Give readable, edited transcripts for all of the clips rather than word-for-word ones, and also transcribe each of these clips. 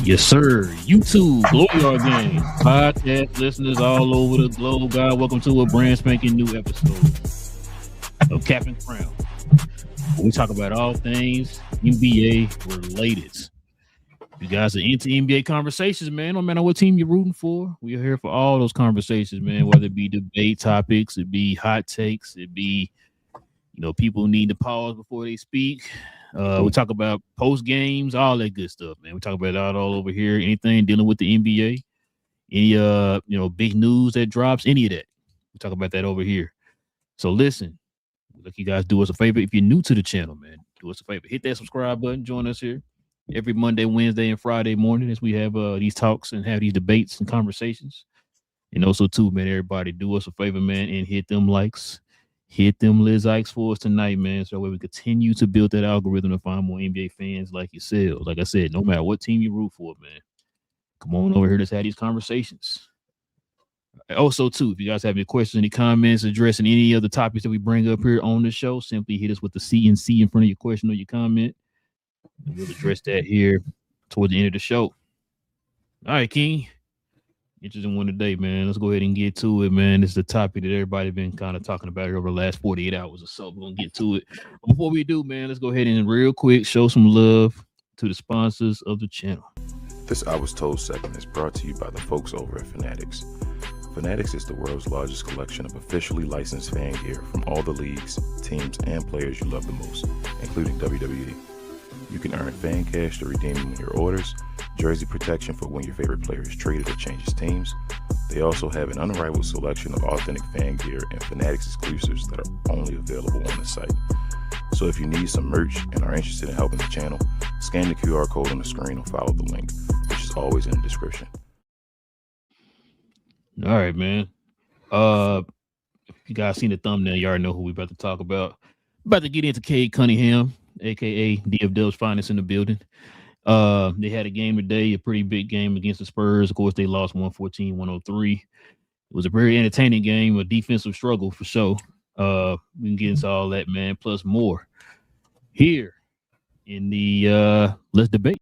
Yes, sir. YouTube, GloYard Game, podcast listeners all over the globe. God, welcome to a brand spanking new episode of Cap and Crown. We talk about all things NBA related. You guys are into NBA conversations, man. No matter what team you're rooting for, we are here for all those conversations, man. Whether it be debate topics, it be hot takes, it be people need to pause before they speak. We talk about post games, all that good stuff, man. We talk about it all over here. Anything dealing with the NBA, any big news that drops, any of that. We talk about that over here. So listen, look, you guys do us a favor. If you're new to the channel, man, do us a favor. Hit that subscribe button. Join us here every Monday, Wednesday, and Friday morning as we have these talks and have these debates and conversations. And also, too, man, everybody do us a favor, man, and hit them likes. Hit them Liz Ikes for us tonight, man. So we continue to build that algorithm to find more NBA fans like yourselves. Like I said, no matter what team you root for, man, come on over here. Let's have these conversations. Also, too, if you guys have any questions, any comments addressing any of the topics that we bring up here on the show, simply hit us with the CNC in front of your question or your comment. And we'll address that here toward the end of the show. All right, King. Interesting one today, man. Let's go ahead and get to it, man. This is the topic that everybody been kind of talking about here over the last 48 hours or so. We're going to get to it. Before we do, man, let's go ahead and real quick show some love to the sponsors of the channel. This I Was Told segment is brought to you by the folks over at Fanatics. Fanatics is the world's largest collection of officially licensed fan gear from all the leagues, teams, and players you love the most, including WWE. You can earn fan cash to redeem them in your orders, jersey protection for when your favorite player is traded or changes teams. They also have an unrivaled selection of authentic fan gear and Fanatics exclusives that are only available on the site. So if you need some merch and are interested in helping the channel, scan the QR code on the screen or follow the link, which is always in the description. All right, man. If you guys seen the thumbnail, you already know who we about to talk about. About to get into Cade Cunningham, aka DFW's finest in the building. They had a game today, a pretty big game against the Spurs. Of course, they lost 114-103. It was a very entertaining game, a defensive struggle for sure. We can get into all that, man, plus more here in the Let's Debate.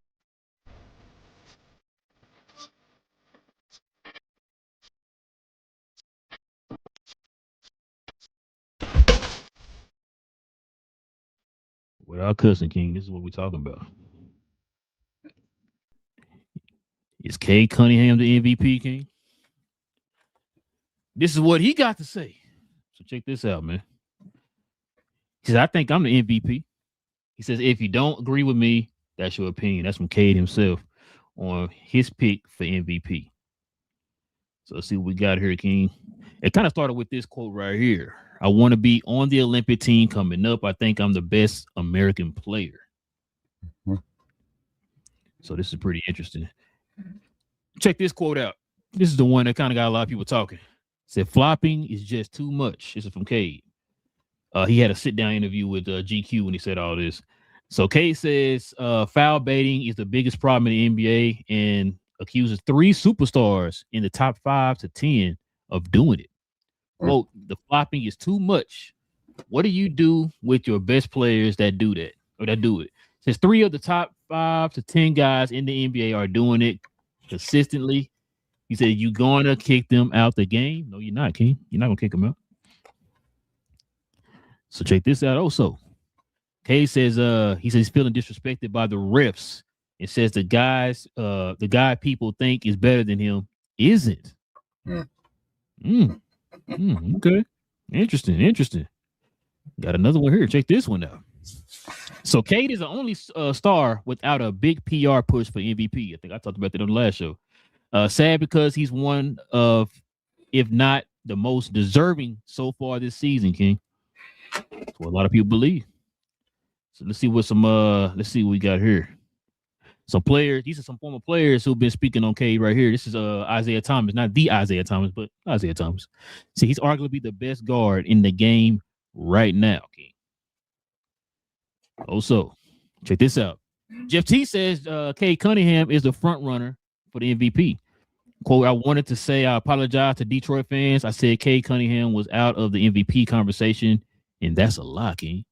Without cussing, King, this is what we're talking about. Is Cade Cunningham the MVP, King? This is what he got to say. So check this out, man. He says, I think I'm the MVP. He says, if you don't agree with me, that's your opinion. That's from Cade himself on his pick for MVP. So let's see what we got here, King. It kind of started with this quote right here. I want to be on the Olympic team coming up. I think I'm the best American player. Mm-hmm. So this is pretty interesting. Check this quote out. This is the one that kind of got a lot of people talking. It said, flopping is just too much. This is from Cade. He had a sit-down interview with GQ when he said all this. So Cade says foul baiting is the biggest problem in the NBA and accuses 3 superstars in the top 5 to 10 of doing it. Quote, the flopping is too much. What do you do with your best players that do that or that do it? Since 3 of the top 5 to 10 guys in the NBA are doing it consistently, he said, you going to kick them out the game? No, you're not, King. You're not going to kick them out. So check this out also. Cade says he says he's feeling disrespected by the refs It says the guy people think is better than him isn't. Okay. Interesting. Got another one here. Check this one out. So Cade is the only star without a big PR push for MVP. I think I talked about that on the last show. Sad because he's one of, if not the most deserving so far this season, King. That's what a lot of people believe. So let's see what we got here. Some players, these are some former players who've been speaking on Cade right here. This is Isaiah Thomas, not the Isaiah Thomas, but Isaiah Thomas. See, he's arguably the best guard in the game right now, King. Also, check this out. Jeff T says Cade Cunningham is the front runner for the MVP. Quote, I wanted to say I apologize to Detroit fans. I said Cade Cunningham was out of the MVP conversation, and that's a lie, King.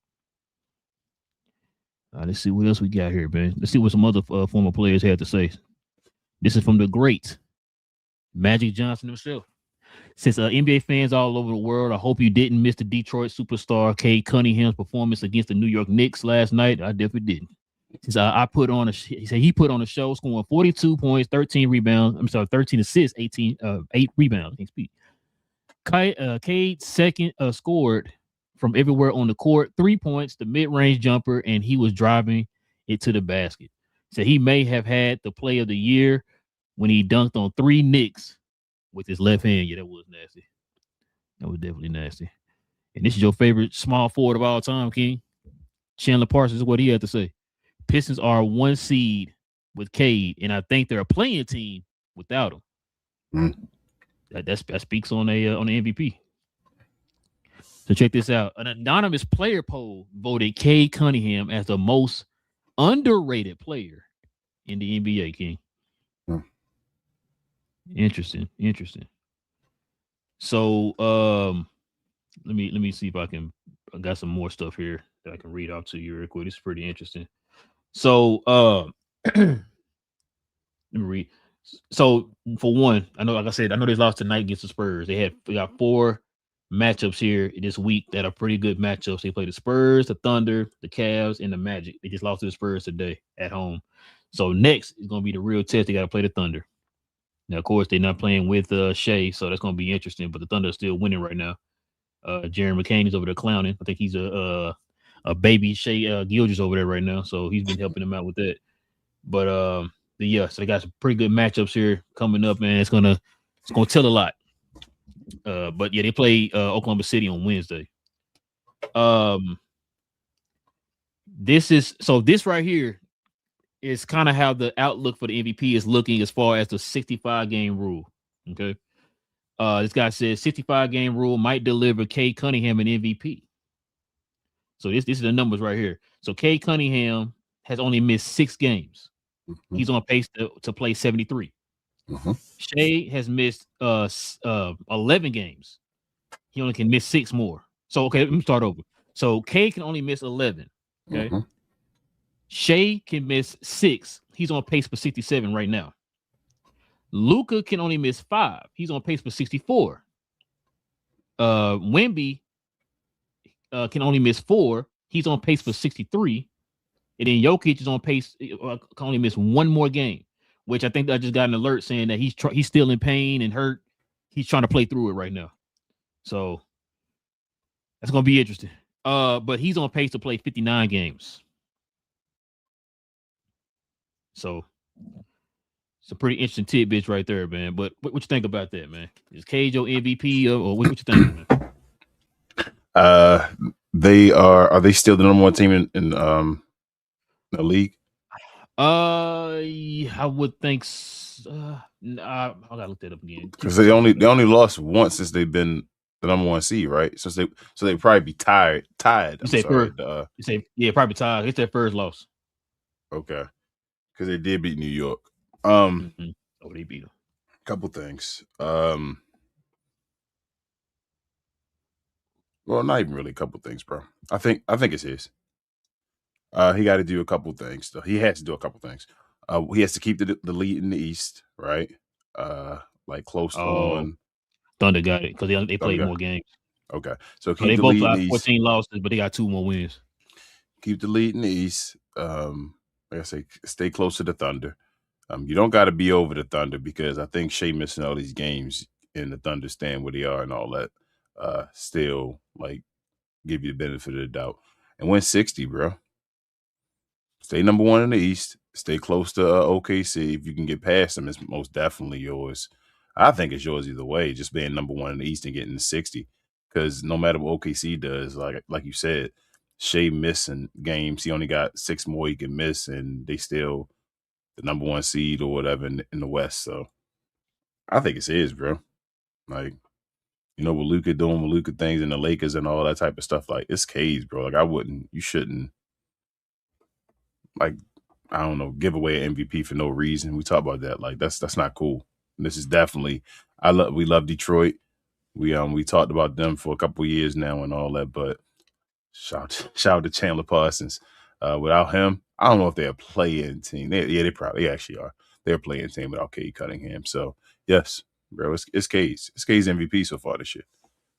Let's see what else we got here, man. Let's see what some other former players had to say. This is from the great Magic Johnson himself. Since NBA fans all over the world, I hope you didn't miss the Detroit superstar Cade Cunningham's performance against the New York Knicks last night. I definitely didn't. Since he put on a show, scoring 42 points, 13 rebounds. 13 assists, 8 rebounds. Can't speak. Cade second scored from everywhere on the court, 3 points, the mid-range jumper, and he was driving it to the basket. So he may have had the play of the year when he dunked on 3 Knicks with his left hand. Yeah, that was nasty. That was definitely nasty. And this is your favorite small forward of all time, King. Chandler Parsons is what he had to say. Pistons are 1 seed with Cade, and I think they're a playing team without him. That speaks on the MVP. So check this out. An anonymous player poll voted Cade Cunningham as the most underrated player in the NBA, King. Interesting. So let me see if I got some more stuff here that I can read out to you real quick. It's pretty interesting. So let me read. So for one, I know, like I said, I know they lost tonight against the Spurs. They got 4 matchups here this week that are pretty good matchups. They play the Spurs, the Thunder, the Cavs, and the Magic. They just lost to the Spurs today at home. So next is going to be the real test. They got to play the Thunder. Now, of course, they're not playing with Shea, so that's going to be interesting. But the Thunder are still winning right now. Jaron McCain is over there clowning. I think he's a baby Shea Gilders over there right now, so he's been helping them out with that. But yeah, so they got some pretty good matchups here coming up, man. It's gonna tell a lot. But yeah, they play Oklahoma City on Wednesday. This right here is kind of how the outlook for the MVP is looking as far as the 65-game rule. Okay. This guy says 65-game rule might deliver Cade Cunningham an MVP. So this is the numbers right here. So Cade Cunningham has only missed 6 games. He's on pace to play 73. Shea has missed 11 games. He only can miss 6 more. So okay, let me start over. So Cade can only miss 11. Okay. Shea can miss 6. He's on pace for 67 right now. Luka can only miss 5. He's on pace for 64. Wemby can only miss 4. He's on pace for 63. And then Jokic is on pace, can only miss 1 more game, which I think I just got an alert saying that he's still in pain and hurt. He's trying to play through it right now. So that's going to be interesting. But he's on pace to play 59 games. So it's a pretty interesting tidbits right there, man. But what you think about that, man? Is Cade your MVP or what you think, man? Are they still the number 1 team in the league? I would think I gotta look that up again. Because they only lost once since they've been the number 1 seed, right? So they probably be tied. You say probably tied. It's their first loss. Okay. Because they did beat New York. Oh, they beat them. Couple things. Well, not even really a couple things, bro. I think it's his. He got to do a couple things. Though. He has to do a couple things. He has to keep the lead in the East, right? Like close to 1. Thunder got it because they played more games. Okay, so they both got 14 losses, but they got 2 more wins. Keep the lead in the East. like I say, stay close to the Thunder. You don't got to be over the Thunder because I think Shea missing all these games and the Thunder stand where they are and all that. Still like give you the benefit of the doubt and win 60, bro. Stay number one in the East. Stay close to OKC. If you can get past them, it's most definitely yours. I think it's yours either way. Just being number one in the East and getting to 60, because no matter what OKC does, like you said, Shea missing games. He only got 6 more he can miss, and they still the number one seed or whatever in the West. So I think it's his, bro. Like, you know what Luka doing with Luka things and the Lakers and all that type of stuff. Like, it's Cade's, bro. Like, you shouldn't, like, I don't know, give away an MVP for no reason. We talk about that. Like, that's not cool. And this is definitely, we love Detroit. We talked about them for a couple of years now and all that, but shout out to Chandler Parsons. Without him, I don't know if they're a play-in team. They actually are. They're a play-in team without Cade Cunningham. So yes, bro, it's Cade's. It's Cade's MVP so far this year.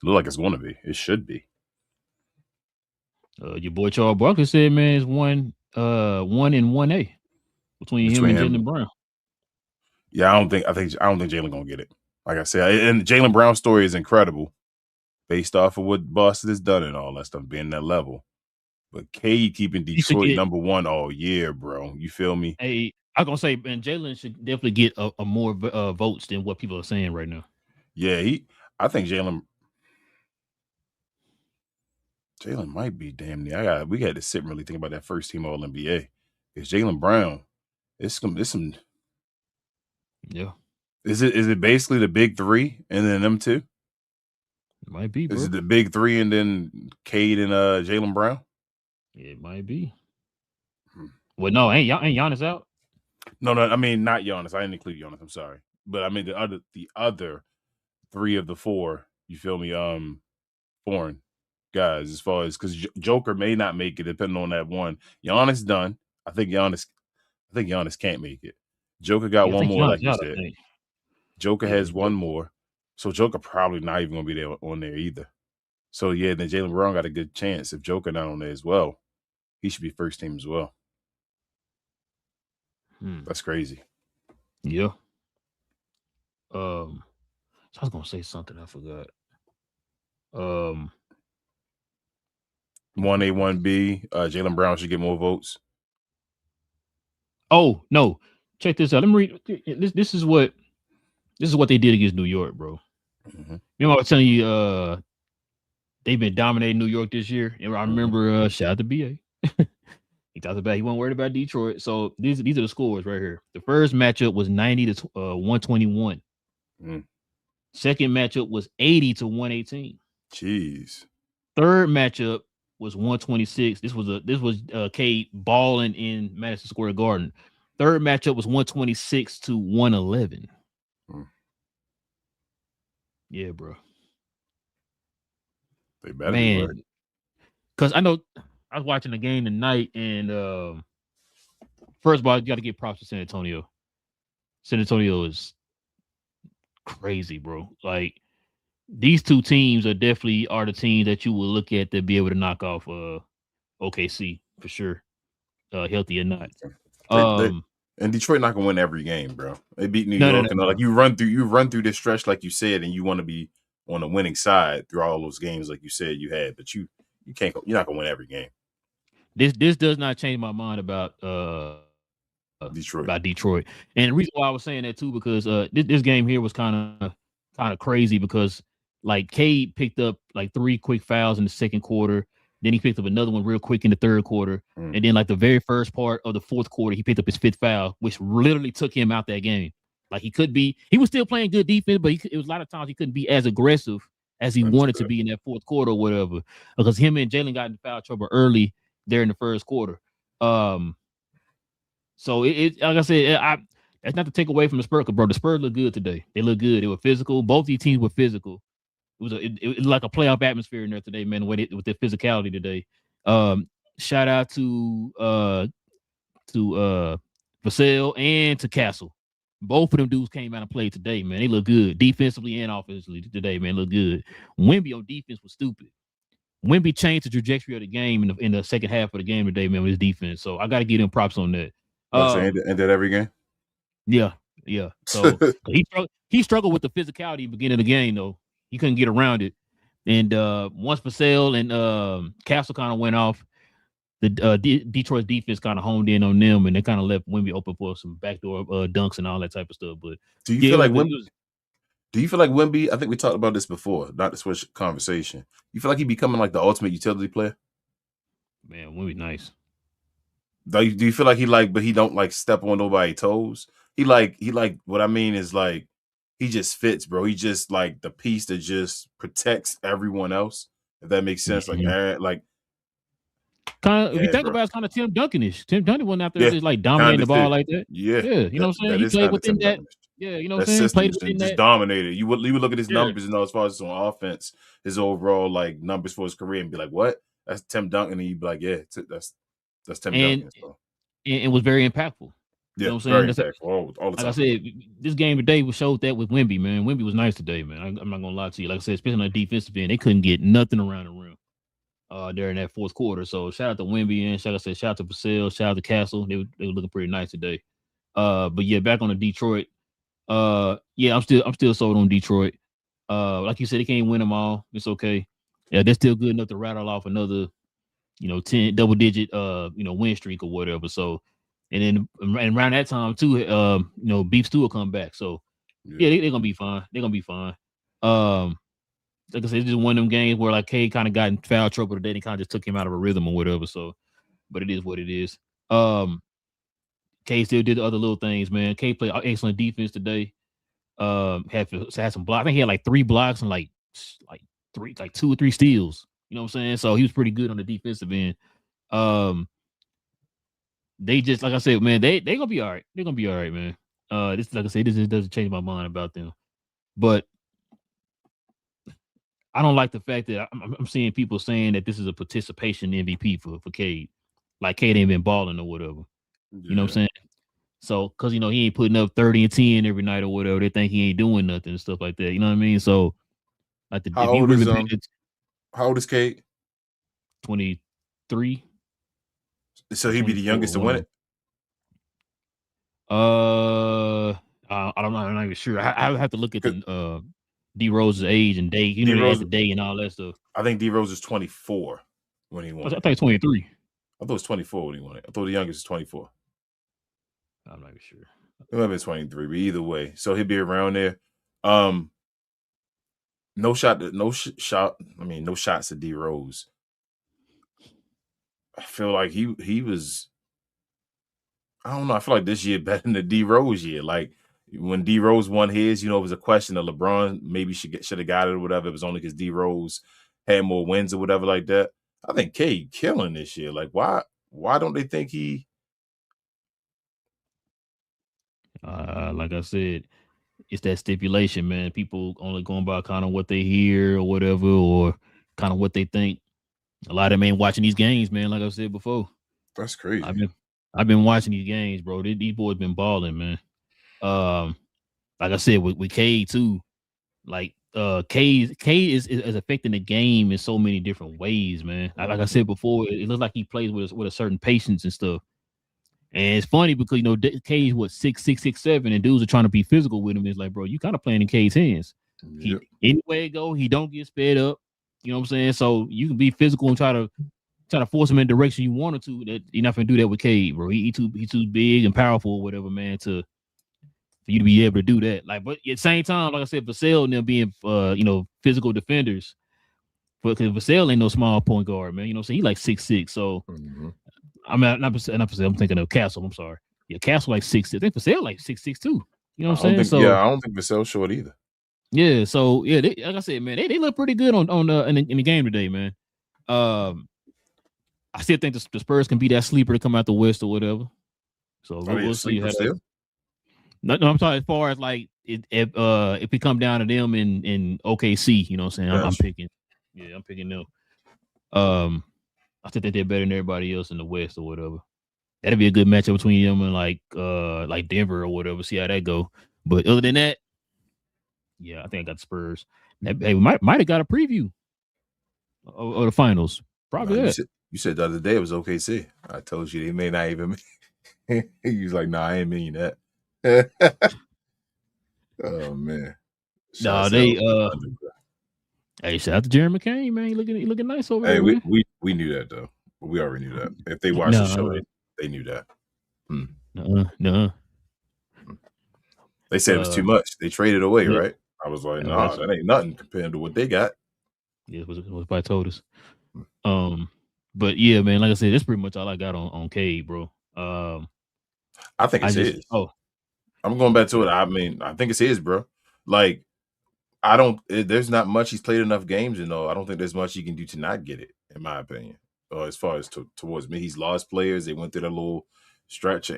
It looks like it's going to be. It should be. Your boy Charles Barkley said, man, it's 1 and 1A between him and Jaylen Brown. Yeah, I don't think Jaylen gonna get it. Like I said, and Jaylen Brown's story is incredible, based off of what Boston has done and all that stuff, being that level. But Cade keeping Detroit number one all year, bro. You feel me? Hey, I was gonna say, man, Jaylen should definitely get a more votes than what people are saying right now. Yeah, I think Jaylen might be damn near. We had to sit and really think about that first team All NBA. It's Jaylen Brown. It's some. Yeah. Is it basically the big three and then them two? It might be, bro. Is it the big three and then Cade and Jaylen Brown? It might be. Well, no, ain't Giannis out? No, I mean not Giannis. I didn't include Giannis. I'm sorry, but I mean the other 3 of the 4. You feel me? Foreign guys, as far as because Joker may not make it depending on that one. Giannis done. I think Giannis can't make it. Joker got one more, like you said. Joker has one more, so Joker probably not even gonna be there on there either. So yeah, then Jaylen Brown got a good chance if Joker not on there as well. He should be first team as well. That's crazy. Yeah. So I was gonna say something I forgot. 1A, 1B. Jaylen Brown should get more votes. Oh no! Check this out. Let me read. This is what they did against New York, bro. Mm-hmm. You know, I was telling you, they've been dominating New York this year. And I remember, shout out to BA. He talked about he wasn't worried about Detroit. So these are the scores right here. The first matchup was 90 to 121. Second matchup was 80 to 118. Jeez. Third matchup was 126. This was Cade balling in Madison Square Garden. Third matchup was 126 to 111. Yeah, bro. They better be right. Because I know I was watching the game tonight, and first of all, you got to give props to San Antonio. San Antonio is crazy, bro. Like, these two teams are the teams that you will look at to be able to knock off OKC for sure, healthy or not. And Detroit not gonna win every game, bro. They beat New York, and like you run through this stretch like you said, and you want to be on the winning side through all those games like you said you had, but you can't. You're not gonna win every game. This does not change my mind about Detroit. And the reason why I was saying that too, because this game here was kind of crazy because like Cade picked up like 3 quick fouls in the second quarter. Then he picked up another one real quick in the third quarter. And then like the very first part of the fourth quarter, he picked up his 5th foul, which literally took him out that game. Like he was still playing good defense, but it was a lot of times he couldn't be as aggressive as he wanted to be in that fourth quarter or whatever, because him and Jaylen got in foul trouble early there in the first quarter. So it like I said, that's not to take away from the Spurs, bro. The Spurs look good today. They look good. They were physical. Both these teams were physical. It was like a playoff atmosphere in there today, man. With their physicality today. Shout out to Vassell and to Castle. Both of them dudes came out and played today, man. They look good defensively and offensively today, man. Look good. Wemby on defense was stupid. Wemby changed the trajectory of the game in the second half of the game today, man, with his defense. So I got to give them props on that. So ended every game. Yeah. So he struggled with the physicality at the beginning of the game though. He couldn't get around it. And once Vassell and Castle kind of went off, the Detroit defense kind of honed in on them, and they kind of left Wemby open for some backdoor dunks and all that type of stuff. But do you feel like Wemby? I think we talked about this before, not to switch conversation. You feel like he becoming like the ultimate utility player? Man, Wemby nice. Do you feel like but he don't like step on nobody's toes? He like what I mean is like he just fits, bro. He just like the piece that just protects everyone else. If that makes sense, like kind of. If you think about it, it's kind of Tim Duncan-ish. Tim Duncan wasn't out there just like dominating the ball like that. Yeah, you know what I'm saying. He played within that. Yeah, you know what I'm saying. Played within just that. Dominated. You would look at his numbers, and as far as on offense, his overall like numbers for his career, and be like, what? That's Tim Duncan, and you'd be like, yeah, that's Tim Duncan. So. And it was very impactful. Yeah, you know what I'm saying? All the time. Like I said, this game today showed that with Wemby, man. Wemby was nice today, man. I'm not gonna lie to you. Like I said, especially on the defensive end, they couldn't get nothing around the rim during that fourth quarter. So shout out to Wemby and shout out to Vassell, shout out to Castle. They were looking pretty nice today. But yeah, back on the Detroit. Yeah, I'm still sold on Detroit. Like you said, they can't win them all. It's okay. Yeah, they're still good enough to rattle off another, 10 double digit win streak or whatever. So and then and around that time too, Beef Stew will come back. So yeah, they're gonna be fine. They're gonna be fine. Like I said, it's just one of them games where like Cade kind of got in foul trouble today. They kind of just took him out of a rhythm or whatever. So, but it is what it is. Cade still did the other little things, man. Cade played excellent defense today. Had some blocks. I think he had like 3 blocks and like 2 or 3 steals. You know what I'm saying? So he was pretty good on the defensive end. They just, like I said, man, they gonna be all right. They're gonna be all right, man. This, like I said, this doesn't change my mind about them. But I don't like the fact that I'm seeing people saying that this is a participation MVP for Cade. Like Cade ain't been balling or whatever. Yeah. You know what I'm saying? So, because, he ain't putting up 30 and 10 every night or whatever. They think he ain't doing nothing and stuff like that. You know what I mean? So, like how old is Cade? 23. So he'd be the youngest to win it? I don't know. I'm not even sure. I have to look at the D Rose's age and day. He had the day and all that stuff. I think D Rose is 24 when he won. I think it's 23. I thought it was 24 when he won it. I thought the youngest is 24. I'm not even sure. It might be 23, but either way, so he'd be around there. No shots to D Rose. I feel like he was. I don't know. I feel like this year better than the D Rose year. Like when D Rose won his, it was a question of LeBron maybe should have got it or whatever. It was only because D Rose had more wins or whatever like that. I think Cade killing this year. Like why don't they think he? Like I said, it's that stipulation, man. People only going by kind of what they hear or whatever, or kind of what they think. A lot of them ain't watching these games, man. Like I said before, that's crazy. I've been watching these games, bro. These boys been balling, man. Like I said with Cade too. Like Cade is affecting the game in so many different ways, man. Like I said before, it looks like he plays with a certain patience and stuff. And it's funny because Cade's 6'6", 6'7", and dudes are trying to be physical with him. It's like, bro, you kind of playing in Cade's hands. Yep. Anywhere it go, he don't get sped up. You know what I'm saying? So you can be physical and try to force him in the direction you wanted to. That you're not gonna do that with Cade, bro. He too big and powerful or whatever, man, for you to be able to do that. Like, but at the same time, like I said, Vassell and them being physical defenders. But because Vassell ain't no small point guard, man. You know what I'm saying? He like 6'6". So I'm thinking of Castle. I'm sorry. Yeah, Castle like 6'6". I think Vassell like 6'6" too. You know what I'm saying? I don't think Vassell's short either. Yeah, so yeah, like I said, man, they look pretty good in the game today, man. I still think the Spurs can be that sleeper to come out the West or whatever. So we'll see how that. No, I'm talking as far as like if we come down to them in OKC, you know what I'm saying? I'm picking. Yeah, I'm picking them. I think that they're better than everybody else in the West or whatever. That'd be a good matchup between them and like Denver or whatever. See how that go. But other than that, yeah, I think I got the Spurs. Hey, we might have got a preview of the finals. Probably. You said the other day it was OKC. I told you they may not even. He was like, "Nah, I ain't mean that." Oh man, Nah, shout they out to Thunder, bro. hey, shout out to Jeremy McCain, man. He looking nice over Hey, there, man. we knew that though. We already knew that. If they watched the show, No, they knew that. no. They said it was too much. They traded away, Yep. right? I was like, No, nah, that ain't nothing compared to what they got. yeah, what somebody told us. But yeah, man, like I said, that's pretty much all I got on Cade, bro. I think it's his. I'm going back to it. I mean, I think it's his, bro. Like, there's not much. He's played enough games, I don't think there's much he can do to not get it, in my opinion. As far as towards me, he's lost players. They went through that little stretch,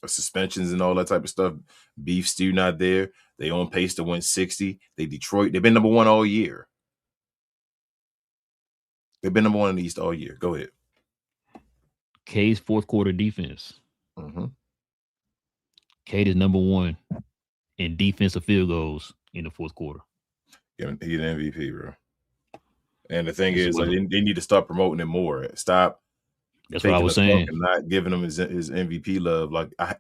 suspensions and all that type of stuff. Beef stew not there. They on pace to win 60. They've been number one all year. They've been number one in the East all year. Go ahead. Cade's fourth quarter defense. Mm-hmm. Cade is number one in defensive field goals in the fourth quarter. He's an MVP, bro. And the thing is, like, they need to start promoting him more. Stop. That's what I was saying. And not giving him his MVP love. Like I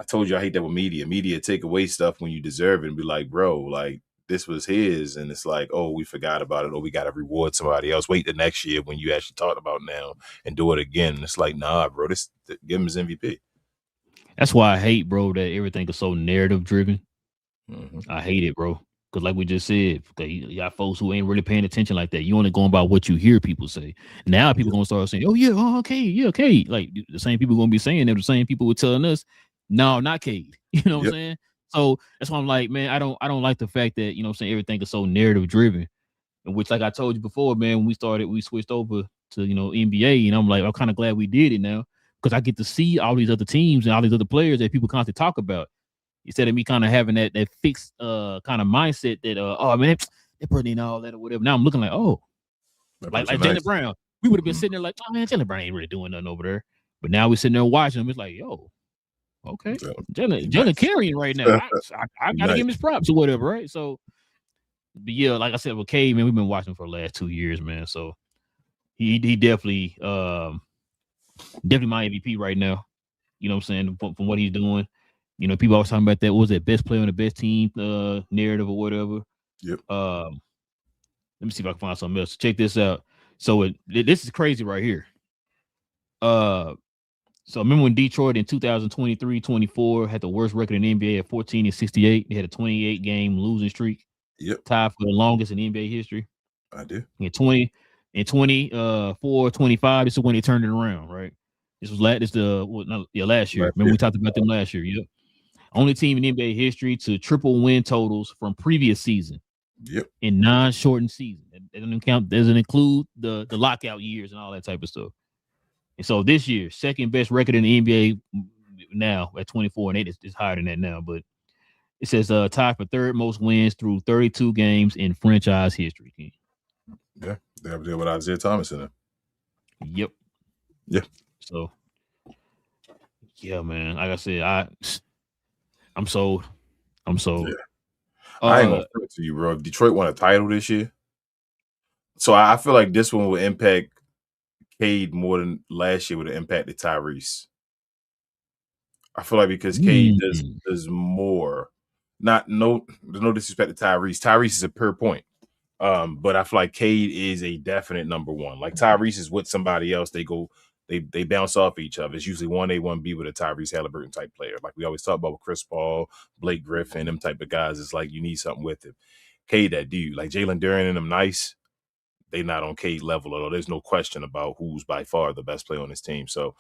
told you, I hate that with media. Media take away stuff when you deserve it and be like, bro, like this was his, and it's like, oh, we forgot about it, or we got to reward somebody else. Wait the next year when you actually talked about now and do it again. And it's like, nah, bro, give him his MVP. That's why I hate, bro, that everything is so narrative driven. Mm-hmm. I hate it, bro. Because like we just said, you got folks who ain't really paying attention like that. You only going by what you hear people say. Now people gonna start saying, "Oh yeah, okay." Like the same people gonna be saying that. The same people were telling us, "No, not Cade." You know what I'm saying? So that's why I'm like, man, I don't like the fact that what I'm saying, everything is so narrative driven. Which, like I told you before, man, when we switched over to NBA, and I'm like, I'm kind of glad we did it now because I get to see all these other teams and all these other players that people constantly talk about. Instead of me kind of having that fixed kind of mindset that oh man, they're putting in all that or whatever. Now I'm looking like, oh, like Jaylen Brown. We would have been sitting there like, oh man, Jaylen Brown ain't really doing nothing over there. But now we're sitting there watching him. It's like, yo, okay, Jaylen carrying right now. I gotta give him his props or whatever, right? So, but yeah, like I said, with Cade, man, we've been watching for the last 2 years, man. So he definitely my MVP right now. You know what I'm saying? From what he's doing. People always talking about that. What was that best player on the best team narrative or whatever? Yep. Let me see if I can find something else. Check this out. So this is crazy right here. So remember when Detroit in 2023-24 had the worst record in the NBA at 14-68? They had a 28 game losing streak. Yep. Tied for the longest in NBA history. I do. In 24-25, this is when they turned it around, right? This was last year. Remember we talked about them last year. Yep. Only team in NBA history to triple win totals from previous season. Yep. In non-shortened season. It doesn't include the lockout years and all that type of stuff. And so this year, second best record in the NBA now at 24-8. It's higher than that now, but it says tied for third most wins through 32 games in franchise history. Yeah, they have to deal with Isaiah Thomas in it. Yep. Yeah. So yeah, man. Like I said, I'm sold. Yeah. I ain't gonna front to you, bro. If Detroit won a title this year, so I feel like this one will impact Cade more than last year would have impacted Tyrese. I feel like because Cade does more. There's no disrespect to Tyrese. Tyrese is a pure point. But I feel like Cade is a definite number one. Like Tyrese is with somebody else. They bounce off each other. It's usually 1A, 1B with a Tyrese Halliburton type player. Like we always talk about with Chris Paul, Blake Griffin, them type of guys. It's like you need something with him. Cade, that dude. Like Jalen Duren and them nice. They not on Cade level, although there's no question about who's by far the best player on this team. So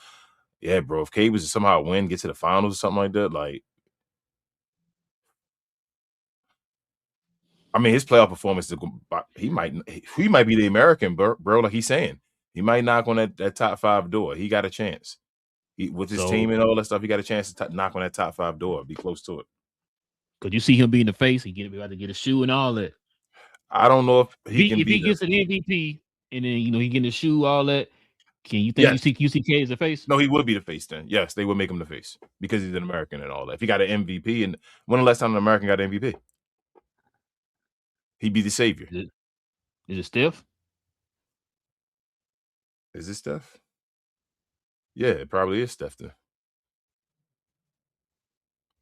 yeah, bro, if Cade was to somehow win, get to the finals or something like that, like I mean, his playoff performance, he might be the American, bro. Like he's saying, he might knock on that top 5 door. He got a chance. With his team and all that stuff, he got a chance to knock on that top 5 door, be close to it. Could you see him being the face? He about to get a shoe and all that. I don't know if he gets an MVP and then he getting a shoe, all that. Can you think you see Cade as a face? No, he would be the face then. Yes, they would make him the face because he's an American and all that. If he got an MVP, and when the last time an American got an MVP? He'd be the savior. Is it Steph? Is it Steph? Yeah, it probably is Steph then.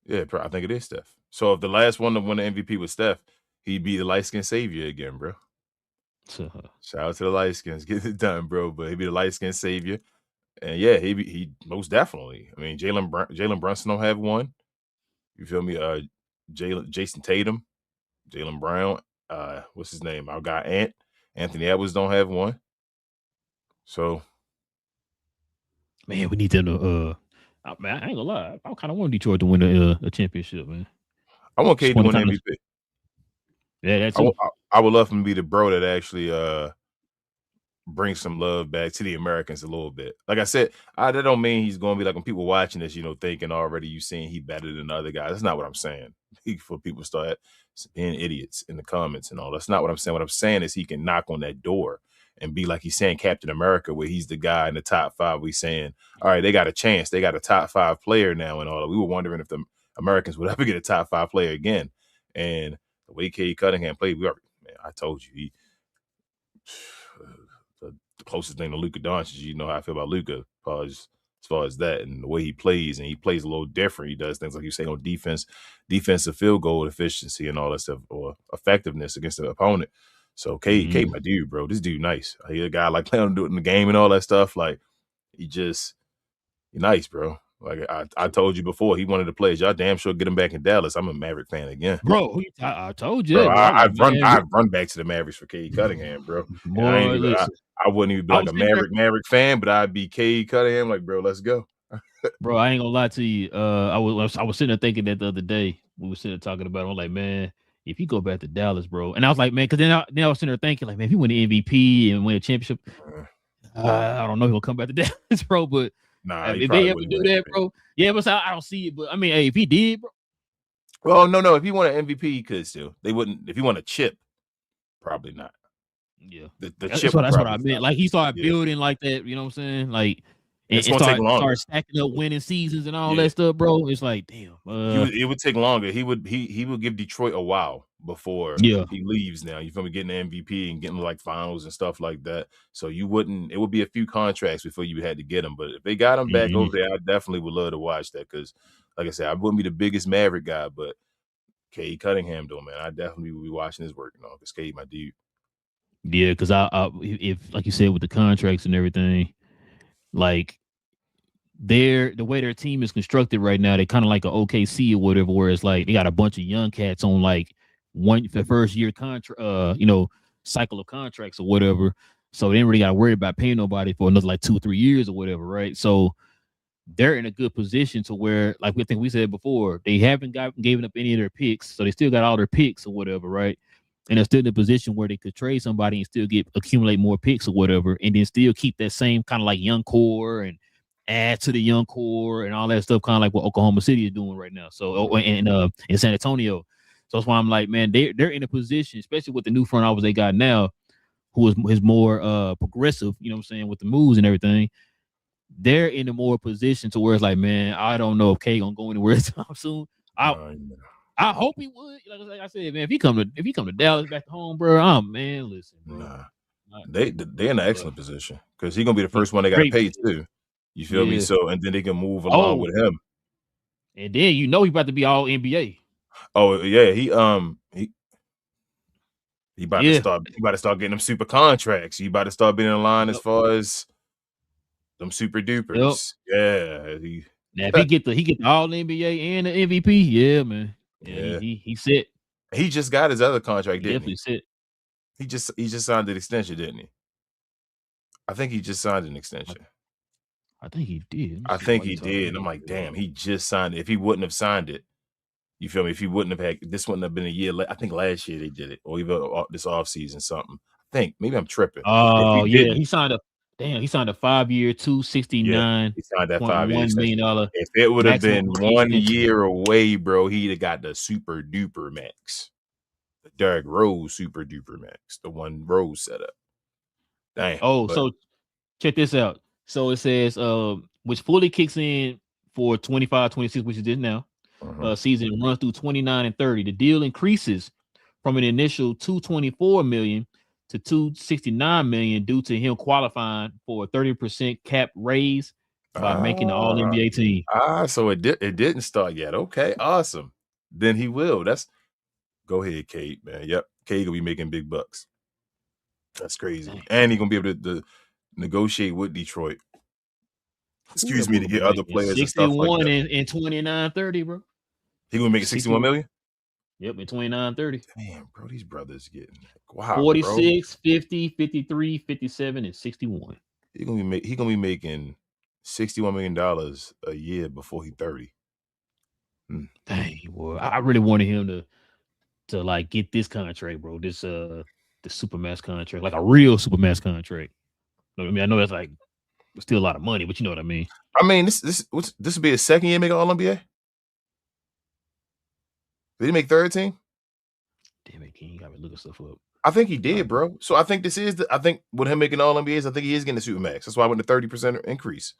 Yeah, I think it is Steph. So if the last one to win the MVP was Steph, he'd be the light skin savior again, bro. Shout out to the light skins, get it done, bro. But he'd be the light skin savior, and yeah, he most definitely. I mean, Jalen Brunson don't have one. You feel me? Jason Tatum, Jalen Brown, what's his name? Our guy Anthony Edwards don't have one. So, man, we need them to. Man, I ain't gonna lie. I kind of want Detroit to win a championship, man. I want Just Cade to want win to kind of. MVP. Yeah, that too. I would love him to be the bro that actually bring some love back to the Americans a little bit. Like I said, that don't mean he's going to be like when people watching this, thinking already you saying he better than other guys. That's not what I'm saying. For people start being idiots in the comments and all. That's not what I'm saying. What I'm saying is he can knock on that door and be like he's saying Captain America, where he's the guy in the top 5. We saying, all right, they got a chance. They got a top 5 player now and all. We were wondering if the Americans would ever get a top 5 player again. And the way Cade Cunningham played, I told you, the closest thing to Luka Doncic. You know how I feel about Luka as far as that and the way he plays, and he plays a little different. He does things like you say on defense, defensive field goal efficiency and all that stuff, or effectiveness against the opponent. So Cade, my dude, bro, this dude nice. He a guy like playing him do it in the game and all that stuff. Like he's nice, bro. Like I told you before, he wanted to play. Y'all damn sure get him back in Dallas. I'm a Maverick fan again, bro. I told you, bro. that, bro. I'd run back to the Mavericks for Cade Cunningham, bro. Boy, I wouldn't even be like a Maverick fan, but I'd be Cade Cunningham. Like, bro, let's go. Bro, I ain't gonna lie to you. I was sitting there thinking that the other day. We were sitting there talking about it. I'm like, man, if you go back to Dallas, bro. And I was like, man, because then I was sitting there thinking, like, man, if you win the MVP and win a championship, I don't know if he'll come back to Dallas, bro. But if they ever do that, bro, yeah, but I don't see it. But I mean, hey, if he did, bro. Well, no. If he won an MVP, he could still. They wouldn't. If he won a chip, probably not. Yeah, the chip. That's what I meant. Like he started building like that. You know what I'm saying? Like. It's going to take longer. Start stacking up winning seasons and all that stuff, bro. It's like, damn. It would take longer. He would give Detroit a while before he leaves now. You feel me? Getting the MVP and getting like finals and stuff like that. So it would be a few contracts before you had to get him. But if they got him back over there, I definitely would love to watch that because, like I said, I wouldn't be the biggest Maverick guy, but Cade Cunningham, though, man, I definitely would be watching his work, because Cade, my dude. Yeah, because if like you said with the contracts and everything, like the way their team is constructed right now, they kind of like an OKC or whatever, where it's like they got a bunch of young cats on like the first year contract, cycle of contracts or whatever. So they didn't really got to worry about paying nobody for another like 2-3 years or whatever, right? So they're in a good position to where, like we think we said before, they haven't given up any of their picks, so they still got all their picks or whatever, right? And they're still in a position where they could trade somebody and still accumulate more picks or whatever, and then still keep that same kind of like young core and add to the young core and all that stuff, kind of like what Oklahoma City is doing right now. So in San Antonio. So that's why I'm like, man, they're in a position, especially with the new front office they got now, who is more progressive, you know what I'm saying, with the moves and everything. They're in a more position to where it's like, man, I don't know if K gonna go anywhere anytime soon. I hope he would. Like I said, man, if he come to Dallas back to home, bro, man, listen, bro. Nah. They're in an excellent position because he's gonna be the first one they got to pay too. You feel me? So and then they can move along with him. And then he about to be all NBA. Oh yeah, he about to start. He about to start getting them super contracts. He about to start being in line as far as them super dupers. Yep. Yeah. Now if he get the all NBA and the MVP, yeah, man. Yeah, he set. He just got his other contract, didn't he? Definitely set. He just signed an extension, didn't he? I think he just signed an extension. I think he did. I think he did. And I'm like, damn, he just signed it. If he wouldn't have signed it, you feel me? If he wouldn't have this wouldn't have been a year. I think last year they did it, or even this offseason something. I think maybe I'm tripping. Oh yeah, he signed a 5-year, $269. Yeah, he signed that $5 million. If it would have been 1 year away, bro, he'd have got the super duper max, the Derrick Rose super duper max, the one Rose set up. Damn. So check this out. So it says, which fully kicks in for 25-26, which is this now. Season runs through 29 and 30. The deal increases from an initial $224 million to $269 million due to him qualifying for a 30% cap raise by making the All NBA team. So it didn't start yet. Okay, awesome. Then he will. Go ahead, Cade, man. Yep, Cade will be making big bucks. That's crazy, Dang. and he's gonna be able to negotiate with Detroit. Excuse me, to get other players and stuff like 61 that. in 29-30, bro. He gonna make 61 million. Yep, in 29-30. Damn, bro, these brothers getting wow, 46, 50, 53, 57, and 61. He gonna be making $61 million a year before he's 30. Dang, boy. I really wanted him to like get this contract, bro. This the Supermax contract, like a real Supermax contract. I mean, I know that's like still a lot of money, but you know what I mean. I mean, this would be his second year making All NBA. Did he make third team? Damn it, King, you gotta look stuff up. I think he did, bro. So I think I think with him making All NBAs, I think he is getting the Supermax. That's why I went to 30% increase.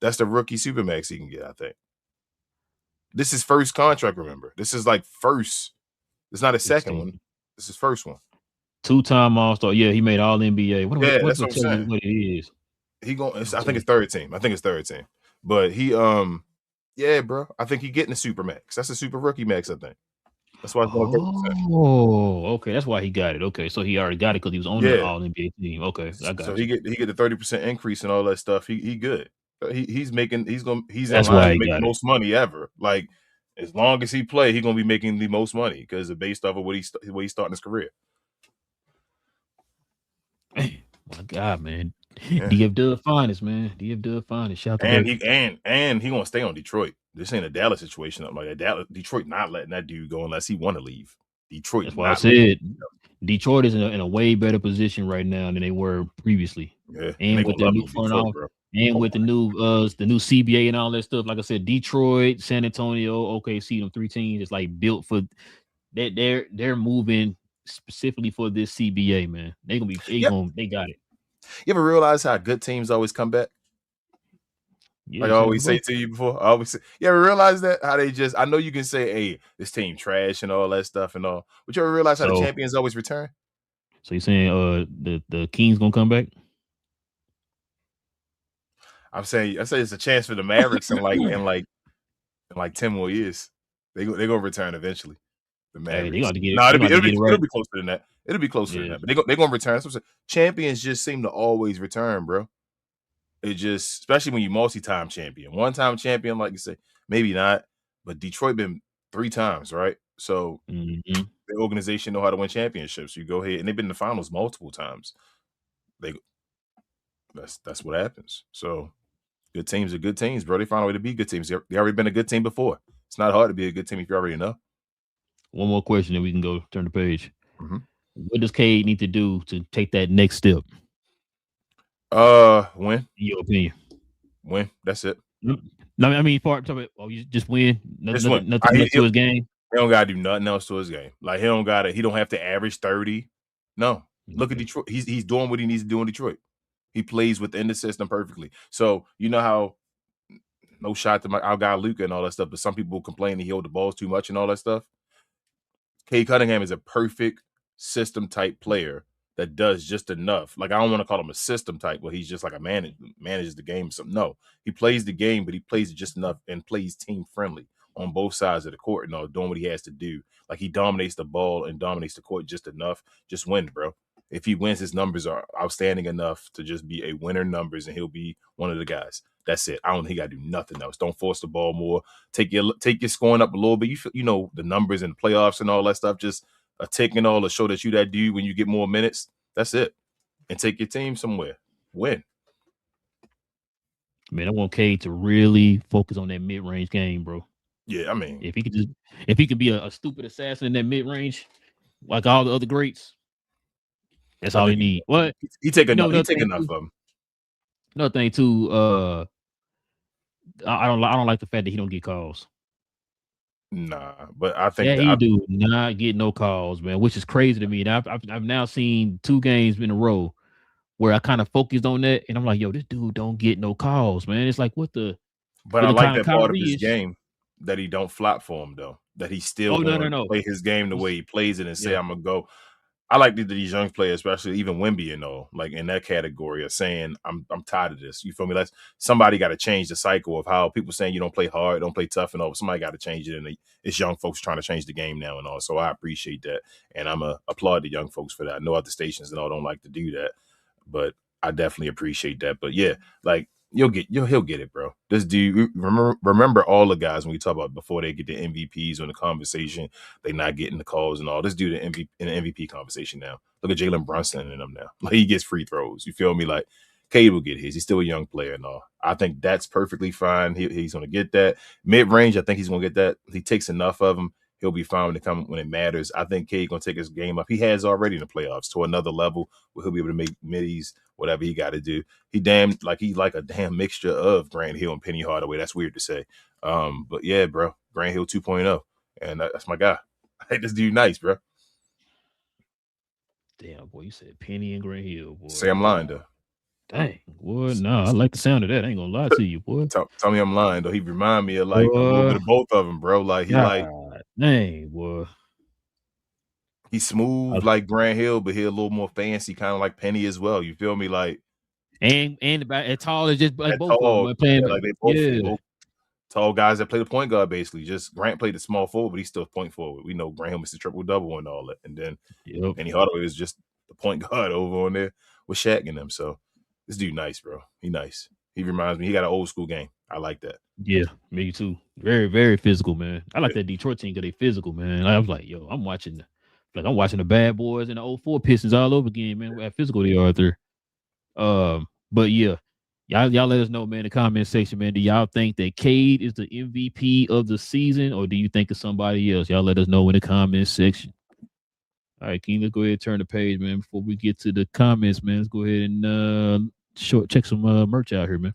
That's the rookie Supermax he can get, I think. This is first contract, remember. This is like first. It's not a second one. This is first one. 2-time All-Star. Yeah, he made All NBA. That's what I'm saying. What it is. I think it's third team. But he yeah, bro. I think he getting the Supermax. That's a super rookie max, I think. That's why it's going 30%. Oh, okay. That's why he got it. Okay, so he already got it because he was on the All NBA team. Okay, I got so you. he get the 30% increase and all that stuff. He good. He's in line to make the most money ever. Like as long as he play, he's gonna be making the most money because it's based off of what he's starting his career. My God, man. Yeah. DF Dub finest, man. DF Dub finest. Shout out and he gonna stay on Detroit. This ain't a Dallas situation up like that. Detroit not letting that dude go unless he want to leave. Detroit. That's why I said Detroit is in a way better position right now than they were previously. Yeah, and with the new front office, and with the new CBA and all that stuff. Like I said, Detroit, San Antonio, OKC, them 3 teams is like built for that. They're moving specifically for this CBA, man. They got it. You ever realize how good teams always come back? Like I always say to you before, you ever realize that? How they just, I know you can say, hey, this team trash and all that stuff and all, but you ever realize how the champions always return? So you're saying the Kings gonna come back? I'm saying it's a chance for the Mavericks in like 10 more years. They gonna return eventually. The Mavericks. It'll be closer than that. It'll be closer than that. But they're gonna return. So champions just seem to always return, bro. It just, especially when you multi-time champion. One-time champion, like you say, maybe not. But Detroit been 3 times, right? So the organization know how to win championships. You go ahead, and they've been in the finals multiple times. That's what happens. So good teams are good teams, bro. They find a way to be good teams. They already been a good team before. It's not hard to be a good team if you already know. One more question, then we can go turn the page. Mm-hmm. What does Cade need to do to take that next step? Win. In your opinion, win. That's it. No, I mean, you just win. Nothing else to his game. He don't gotta do nothing else to his game. Like he don't have to average 30. No. Look at Detroit. He's doing what he needs to do in Detroit. He plays within the system perfectly. So you know how no shot to our guy Luka and all that stuff, but some people complain that he hold the balls too much and all that stuff. Cade Cunningham is a perfect system type player that does just enough. Like I don't want to call him a system type, but he's just like a manages the game. So no, he plays the game, but he plays it just enough and plays team friendly on both sides of the court and all, doing what he has to do. Like he dominates the ball and dominates the court just enough. Just win, bro. If he wins, his numbers are outstanding enough to just be a winner numbers, and he'll be one of the guys. That's it. I don't think he got to do nothing else. Don't force the ball more. Take your scoring up a little bit. You know the numbers and the playoffs and all that stuff. Just a tick and all to show that you that dude when you get more minutes. That's it. And take your team somewhere. Win. Man, I want Cade to really focus on that mid-range game, bro. Yeah, I mean, if he could be a stupid assassin in that mid-range, like all the other greats, that's all he need. What he take enough? He take enough of them. Another thing too, I don't like the fact that he don't get calls. Nah, but I think he do not get no calls, man, which is crazy to me. And I've now seen 2 games in a row where I kind of focused on that, and I'm like, yo, this dude don't get no calls, man. It's like what the. But I like that part of his game that he don't flop for him though. That he still play his game the way he plays it and say I'm gonna go. I like these young players, especially even Wemby and all, like in that category of saying, I'm tired of this. You feel me? Somebody got to change the cycle of how people saying you don't play hard, don't play tough and all. Somebody got to change it. And it's young folks trying to change the game now and all. So I appreciate that. And I'm going to applaud the young folks for that. I know other stations and all don't like to do that, but I definitely appreciate that. But yeah, like he'll get it, bro. This dude, remember all the guys when we talk about before they get the MVPs on the conversation, they not getting the calls and all. This dude in the MVP conversation now. Look at Jalen Brunson and them now. Like he gets free throws. You feel me? Like Cade will get his. He's still a young player and all. I think that's perfectly fine. He's going to get that mid range. I think he's going to get that. He takes enough of them. He'll be fine when it matters. I think Cade going to take his game up. He has already in the playoffs to another level where he'll be able to make middies, whatever he got to do. He like a damn mixture of Grant Hill and Penny Hardaway. That's weird to say. But yeah, bro, Grant Hill 2.0. And that's my guy. I this dude nice, bro. Damn, boy, you said Penny and Grant Hill, boy. Say I'm lying, though. Dang, boy, no, I like the sound of that. I ain't gonna lie to you, boy. Tell me I'm lying, though. He remind me of like a little bit of both of them, bro. Like he dang, boy. He's smooth like Grant Hill, but he a little more fancy, kind of like Penny as well. You feel me? Like and about as tall as just like both of them playing. Like they both tall guys that play the point guard basically. Just Grant played the small forward, but he's still point forward. We know Grant Hill missed the triple double and all that, and then Penny Hardaway is just the point guard over on there with Shaq and them. So this dude nice, bro. He nice. He reminds me. He got an old school game. I like that. Yeah, me too. Very, very physical, man. I like that Detroit team because they physical, man. I was like, yo, I'm watching the Bad Boys and the 04 Pistons all over again, man. How physical they are there. But yeah, y'all let us know, man, in the comment section, man. Do y'all think that Cade is the MVP of the season, or do you think of somebody else? Y'all let us know in the comment section. All right, King, let's go ahead and turn the page, man. Before we get to the comments, man, let's go ahead and check some merch out here, man.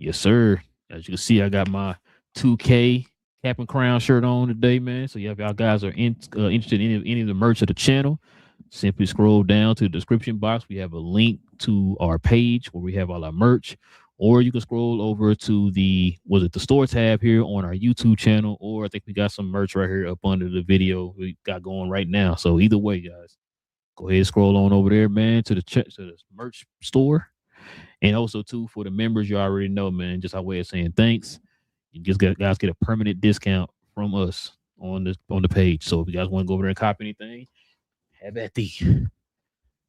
Yes, sir. As you can see, I got my 2K cap and crown shirt on today, man. So if y'all guys are interested in any of the merch of the channel, simply scroll down to the description box. We have a link to our page where we have all our merch, or you can scroll over to the store tab here on our YouTube channel, or I think we got some merch right here up under the video we got going right now. So either way, guys, go ahead and scroll on over there, man, to the merch store. And also, too, for the members, you already know, man, just our way of saying thanks. You just guys get a permanent discount from us on the page. So if you guys want to go over there and copy anything, have at thee.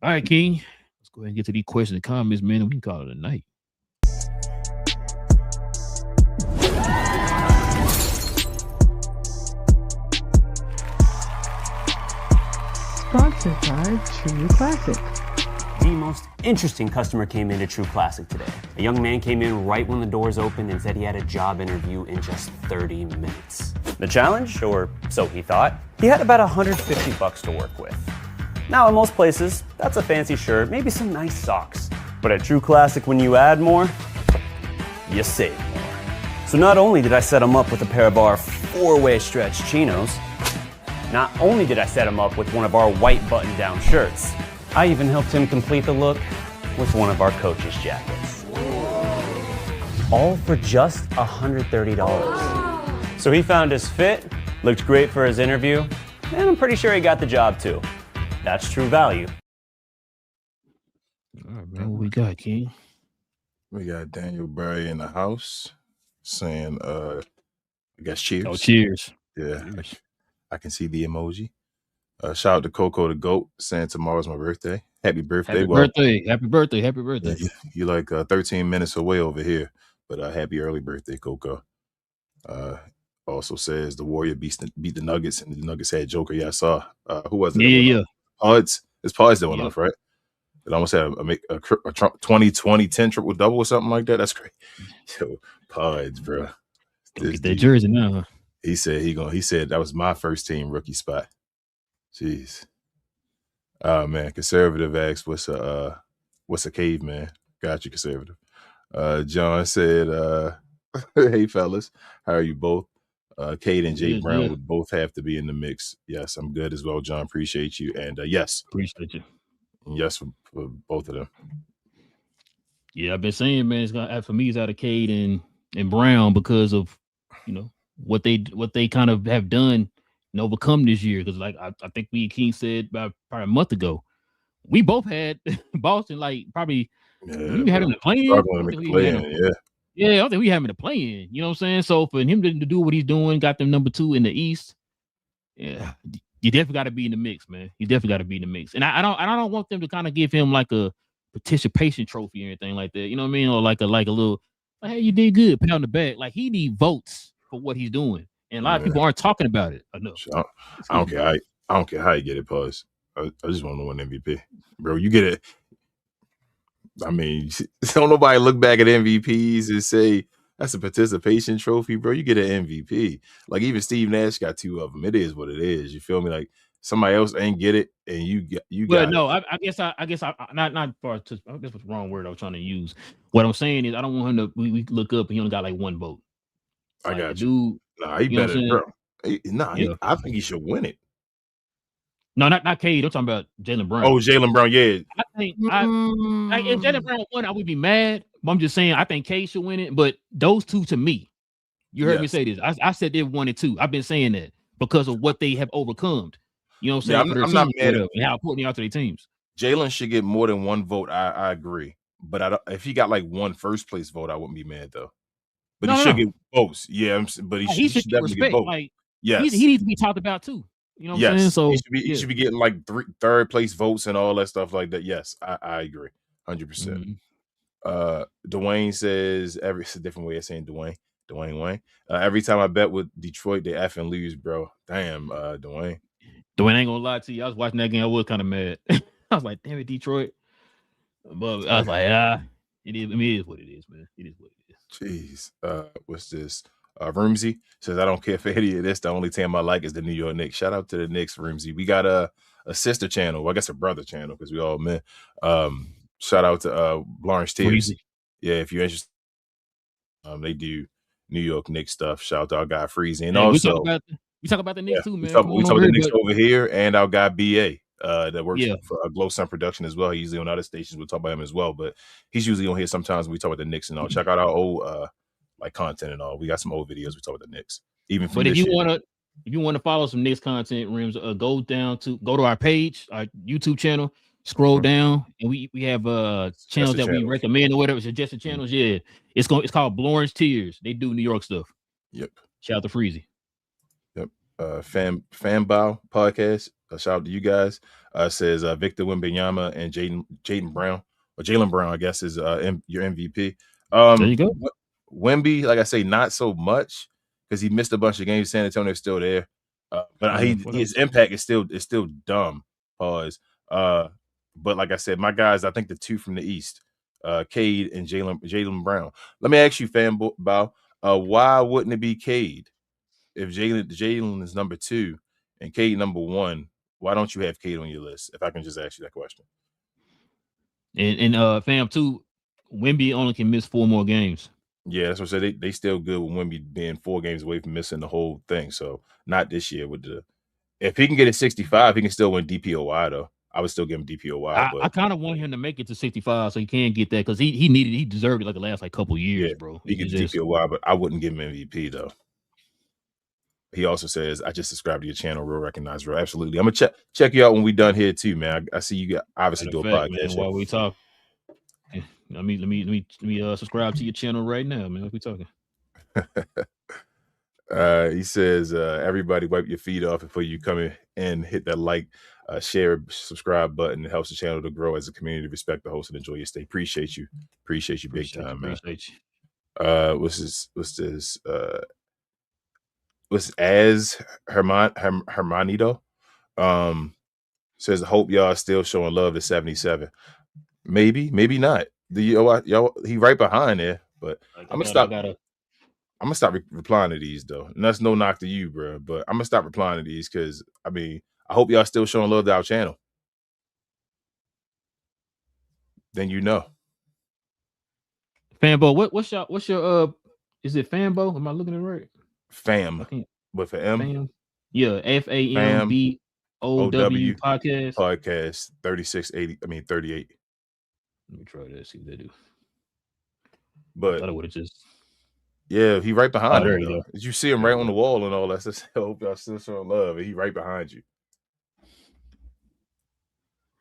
All right, King. Let's go ahead and get to these questions and comments, man, and we can call it a night. Sponsored by True Classic. The most interesting customer came into True Classic today. A young man came in right when the doors opened and said he had a job interview in just 30 minutes. The challenge, or so he thought, he had about $150 to work with. Now in most places, that's a fancy shirt, maybe some nice socks. But at True Classic, when you add more, you save more. So not only did I set him up with a pair of our 4-way stretch chinos, not only did I set him up with one of our white button-down shirts, I even helped him complete the look with one of our coach's jackets. All for just $130. So he found his fit, looked great for his interview, and I'm pretty sure he got the job too. That's true value. All right, man, what we got, King? We got Daniel Barry in the house saying, I guess cheers. Oh, cheers. Yeah, cheers. I can see the emoji. Shout out to Coco the GOAT saying tomorrow's my birthday. Happy birthday. Happy birthday. You're like 13 minutes away over here, but happy early birthday, Coco. Also says the Warrior beat the Nuggets, and the Nuggets had Joker. Yeah, I saw. Who was it? Yeah. Pods. It's Pods that went off, right? It almost had a 20-20-10 triple double or something like that. That's great. Yo, Pods, bro. Get that jersey now. He said he said that was my first team rookie spot. Jeez. Oh man, conservative asks what's What's a caveman? Got you, conservative. John said, hey, fellas. How are you both? Cade and Jay Brown would both have to be in the mix. Yes, I'm good as well, John. Appreciate you. And yes. Appreciate you. And yes, for both of them. Yeah, I've been saying, man, it's gonna for me it's out of Cade and Brown because of what they kind of have done and overcome this year. Because like I think King said about probably a month ago, we both had Boston like probably we had him to play in. Yeah, I don't think we have him to play in. You know what I'm saying? So for him to do what he's doing, got them number 2 in the East. Yeah, you definitely got to be in the mix, man. You definitely got to be in the mix. And I don't want them to kind of give him like a participation trophy or anything like that. You know what I mean? Or like a little, like, hey, you did good, pat on the back. Like he need votes for what he's doing, and a lot of people aren't talking about it enough. I don't care. I don't care how you get it, Pause. I just want to win MVP, bro. You get it. I mean, don't nobody look back at MVPs and say that's a participation trophy, bro. You get an MVP. Like even Steve Nash got 2 of them. It is what it is. You feel me? Like somebody else ain't get it, and you well, got. No, it. I guess not far. That's what's the wrong word I was trying to use. What I'm saying is I don't want him to. We look up and he only got like 1 vote. I got you. Dude, nah, he better, bro. I think he should win it. No, not Cade. I'm talking about Jaylen Brown. Oh, Jaylen Brown, yeah. I think if Jaylen Brown won, I would be mad. But I'm just saying I think Cade should win it. But those 2 to me, you heard me say this. I said they're 1 and 2. I've been saying that because of what they have overcome. You know what I'm saying? I'm not mad at how important they are to their teams. Jaylen should get more than 1 vote. I agree. But if he got like 1 first place vote, I wouldn't be mad though. But he should get votes. Yeah, but he should definitely get votes. Like, yes, he needs to be talked about too. You know what I'm saying? So he should be getting like 3rd place votes and all that stuff like that. Yes, I agree, 100%. Dwayne says it's a different way of saying Dwayne Wayne. Every time I bet with Detroit, they effing lose, bro. Damn, Dwayne. Dwayne, ain't gonna lie to you. I was watching that game. I was kind of mad. I was like, damn it, Detroit. But I was like, it is what it is, man. It is what it is. Jeez. What's this? Rumsey says, I don't care for any of this. The only team I like is the New York Knicks. Shout out to the Knicks, Rumsey. We got a sister channel. Well, I guess a brother channel because we all men. Shout out to Lawrence Tears. Yeah, if you're interested. They do New York Knicks stuff. Shout out to our guy Freezy. And also we talk about the Knicks too, man. We talk about the Knicks over here and our guy BA that works for Glow Sun Production as well. He's usually on other stations. We'll talk about him as well, but he's usually on here sometimes when we talk about the Knicks and all. Check out our old like content and all. We got some old videos. We talk about the Knicks. Even from if you want to follow some Knicks content, Rims, go to our page, our YouTube channel. Scroll down, and we have channels that we recommend or whatever, suggested channels. Yeah, it's called Lawrence Tears. They do New York stuff. Yep. Shout out to Freezy. Yep. Fanbow podcast. Shout out to you guys. Says Victor Wembanyama and Jaylen Brown, I guess, is your MVP. There you go. Wemby, like I say, not so much because he missed a bunch of games. San Antonio's still there, but his impact is still dumb. Pause. But like I said, my guys, I think the 2 from the East, Cade and Jaylen Brown. Let me ask you, Fanbow, why wouldn't it be Cade if Jaylen is number 2 and Cade number 1? Why don't you have Cade on your list? If I can just ask you that question. And fam, too, Wemby only can miss 4 more games. Yeah, that's what I said. They still good with Wemby being 4 games away from missing the whole thing. So not this year if he can get it 65, he can still win DPOY though. I would still give him DPOY. I kind of want him to make it to 65 so he can get that because he deserved it like the last couple years, bro. He gets DPOY, but I wouldn't give him MVP though. He also says, I just subscribed to your channel, Real Recognize Real. Absolutely. I'm gonna check you out when we done here too, man. I see you obviously do a podcast. Man, while we talk, let me subscribe to your channel right now, man. What we talking? He says, everybody wipe your feet off before you come in and hit that like, share, subscribe button. It helps the channel to grow as a community. Respect the host and enjoy your stay. Appreciate you big time, man. Appreciate you. What's as Hermanito says, hope y'all still showing love to 77. Maybe not. Y'all he right behind there, but I'm gonna stop replying to these though. And that's no knock to you, bro. But I'm gonna stop replying to these because I hope y'all still showing love to our channel. then you know. Fanbo, what's your is it Fanbo? Am I looking at it right? Fam I can't with an M. Fam. Yeah, Fam FAMBOW OW podcast. 3680. 38. Let me try that. See what they do. I But thought it would have just. yeah, he right behind there him you though. go. You see him There right you on go. the wall and all that. So I hope y'all still showing love. And he right behind you.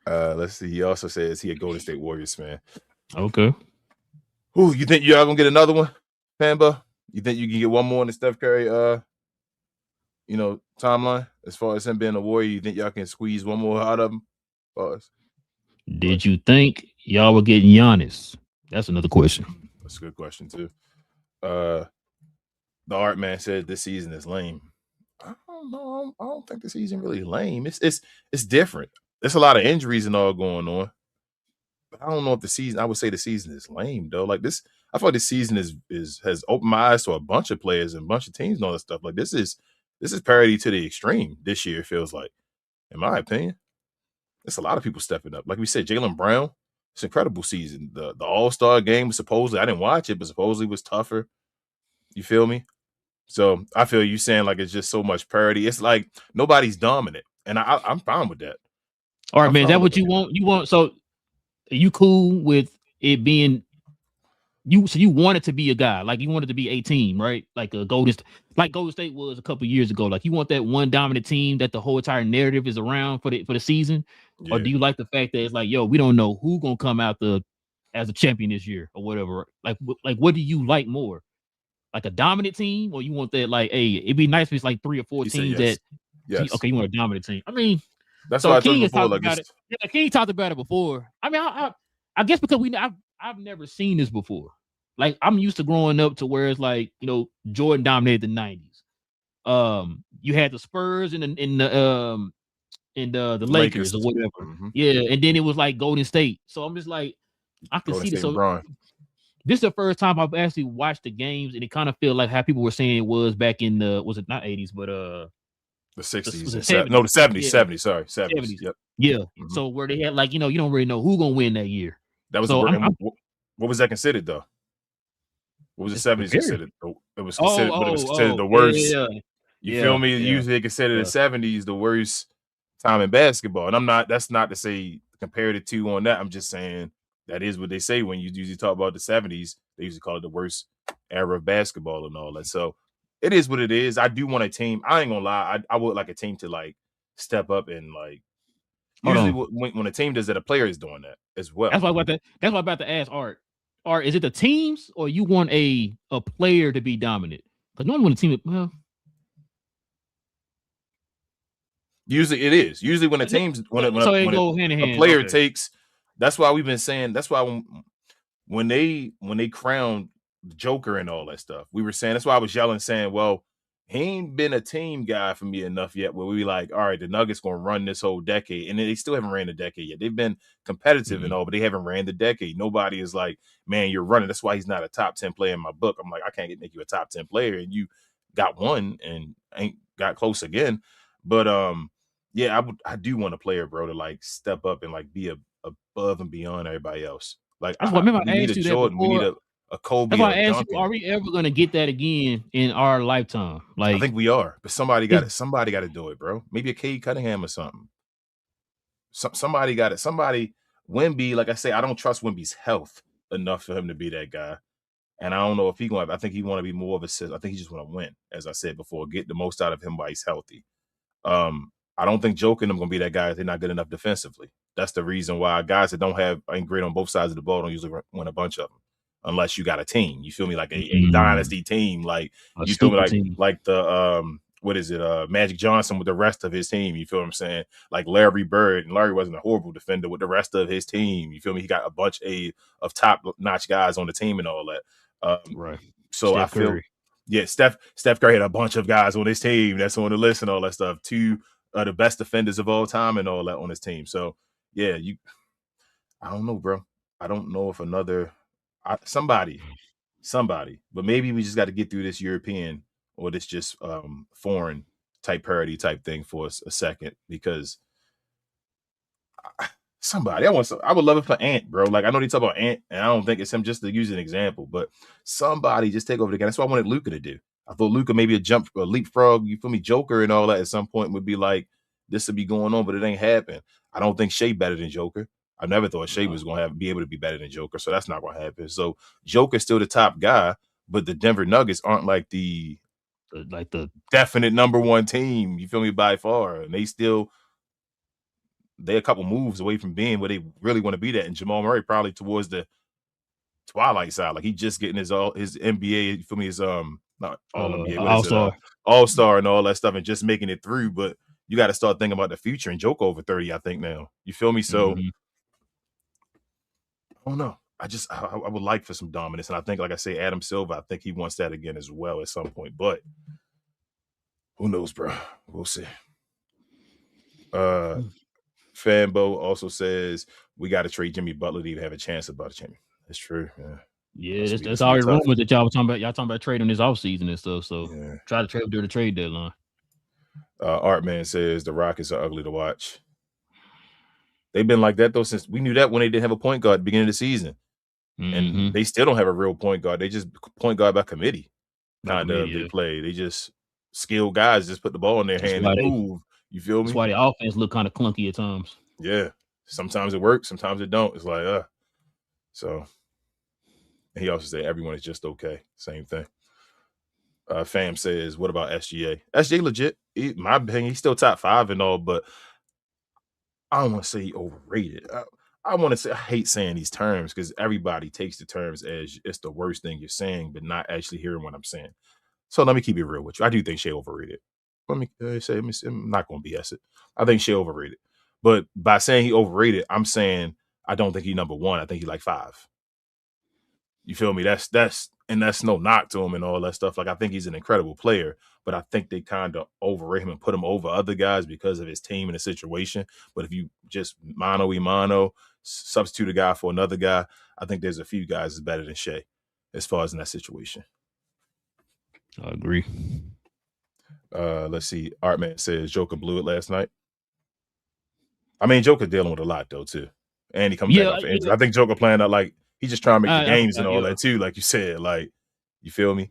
Let's see. He also says he a Golden State Warriors fan. Okay. Who you think y'all gonna get another one, Pamba? You think you can get one more in the Steph Curry timeline as far as him being a Warrior? You think y'all can squeeze one more out of him? Did you think y'all were getting Giannis? That's another question. That's a good question too. The Art Man said this season is lame. I don't know. I don't think the season really lame. It's different. There's a lot of injuries and all going on. But I don't know if the season. I would say the season is lame though. Like this, I feel like this season has opened my eyes to a bunch of players and a bunch of teams and all that stuff. Like this is parity to the extreme this year. It feels like, in my opinion, it's a lot of people stepping up. Like we said, Jaylen Brown. It's an incredible season. The All-Star game was supposedly, I didn't watch it, but supposedly was tougher. You feel me? So I feel you saying like it's just so much parity. It's like nobody's dominant, and I'm fine with that. All right, man. Is that what you want? You want so? Are you cool with it being you? So you want it to be a guy, like you want it to be a team, right? Like a Golden State was a couple years ago. Like you want that one dominant team that the whole entire narrative is around for the season, Yeah. or do you like the fact that it's like, yo, we don't know who gonna come out as a champion this year or whatever? Like what do you like more? Like a dominant team, or you want that like, hey, it'd be nice if it's like 3 or 4 teams yes. that okay, you want a dominant team. I mean, that's so why King I has before, talked like about it. Yeah, King talked about it before. I mean, I guess because I've never seen this before. Like I'm used to growing up to where it's like, Jordan dominated the 90s. You had the Spurs and the Lakers or whatever. Mm-hmm. Yeah, and then it was like Golden State. So I'm just like, I can see this. So this is the first time I've actually watched the games, and it kind of feel like how people were saying it was back in was it not 80s, but the 60s. The 70s. No, the 70s. Yeah. 70s. Sorry, 70s. Yep. Yeah. Mm-hmm. So where they had like, you don't really know who's gonna win that year. That was what was that considered though? What was the 70s considered? It was considered, but it was considered the worst. You feel me? Usually they consider the 70s the worst time in basketball. And that's not to say compare the two on that. I'm just saying that is what they say when you usually talk about the 70s. They usually call it the worst era of basketball and all that. So it is what it is. I do want a team. I ain't gonna lie. I would like a team to like step up and like. Usually when a team does that, a player is doing that as well. That's why I'm about to ask Art. Art, is it the teams or you want a player to be dominant? Because normally when a team, usually it is. Usually when a team's when a player takes. That's why we've been saying. That's why when they crowned Joker and all that stuff, we were saying. That's why I was yelling, saying, "Well, he ain't been a team guy for me enough yet." Where we like, all right, the Nuggets gonna run this whole decade, and they still haven't ran the decade yet. They've been competitive and all, but they haven't ran the decade. Nobody is like, man, you're running. That's why he's not a top 10 player in my book. I'm like, I can't make you a top 10 player, and you got one and ain't got close again. But yeah, I do want a player, bro, to like step up and like be above and beyond everybody else. Like we need a Jordan, we need a Kobe. That's why I asked you, are we ever gonna get that again in our lifetime? Like I think we are, but somebody got to do it, bro. Maybe a Cade Cunningham or something. Somebody got it. Somebody Wemby, like I say, I don't trust Wemby's health enough for him to be that guy. And I don't know if he going. I think he want to be more of a. I think he just want to win, as I said before, get the most out of him while he's healthy. I don't think Joker and them gonna be that guy if they're not good enough defensively. That's the reason why guys that ain't great on both sides of the ball don't usually win a bunch of them, unless you got a team. You feel me? Like a dynasty team, like you feel me? Like the what is it? Magic Johnson with the rest of his team. You feel what I'm saying? Like Larry Bird, and Larry wasn't a horrible defender with the rest of his team. You feel me? He got a bunch of top notch guys on the team and all that. Right. So Steph Curry. Yeah, Steph Curry had a bunch of guys on his team that's on the list and all that stuff. Two the best defenders of all time and all that on his team. So yeah, I don't know, bro. I don't know if somebody, but maybe we just got to get through this European or this just foreign type parity type thing for us a second, because Somebody. I would love it for Ant, bro. Like I know they talk about Ant, and I don't think it's him just to use an example, but somebody just take over the game. That's what I wanted Luka to do. I thought Luka maybe a leapfrog, you feel me, Joker and all that at some point would be like this would be going on, but it ain't happen. I don't think Shea better than Joker. I never thought Shea was going to be able to be better than Joker, so that's not going to happen. So Joker's still the top guy, but the Denver Nuggets aren't like the definite number one team. You feel me, by far, and they're a couple moves away from being where they really want to be that. And Jamal Murray probably towards the twilight side, like he just getting his NBA. You feel me? His not all NBA, All-Star, All-Star, and all that stuff, and just making it through. But you got to start thinking about the future. And Joker over 30, I think now. You feel me? So I don't know. I would like for some dominance, and I think, like I say, Adam Silver. I think he wants that again as well at some point. But who knows, bro? We'll see. Fanbo also says we got to trade Jimmy Butler to even have a chance about a champion. That's true. Yeah, that's already rumors that y'all were talking about. Y'all talking about trading this offseason and stuff. So try to trade during the trade deadline. Artman says the Rockets are ugly to watch. They've been like that though since we knew that when they didn't have a point guard at the beginning of the season, and they still don't have a real point guard. They just point guard by committee. They play. They just skilled guys just put the ball in their hand and move. You feel me? That's why the offense look kind of clunky at times. Yeah. Sometimes it works. Sometimes it don't. It's like, So he also said everyone is just okay. Same thing. Fam says, what about SGA? SGA legit. My opinion, he's still top 5 and all, but I don't want to say he overrated. I want to say, I hate saying these terms because everybody takes the terms as it's the worst thing you're saying, but not actually hearing what I'm saying. So let me keep it real with you. I do think Shea overrated. Let me say, I'm not going to BS it. I think Shea overrated. But by saying he overrated, I'm saying I don't think he's number 1. I think he's like 5. You feel me? That's no knock to him and all that stuff. Like I think he's an incredible player, but I think they kind of overrate him and put him over other guys because of his team and the situation. But if you just mano substitute a guy for another guy, I think there's a few guys that's better than Shea as far as in that situation. I agree. Let's see. Artman says Joker blew it last night. I mean, Joker dealing with a lot though too, and he comes back off injury. I think Joker playing out like he's just trying to make the games and all that too, like you said. Like, you feel me?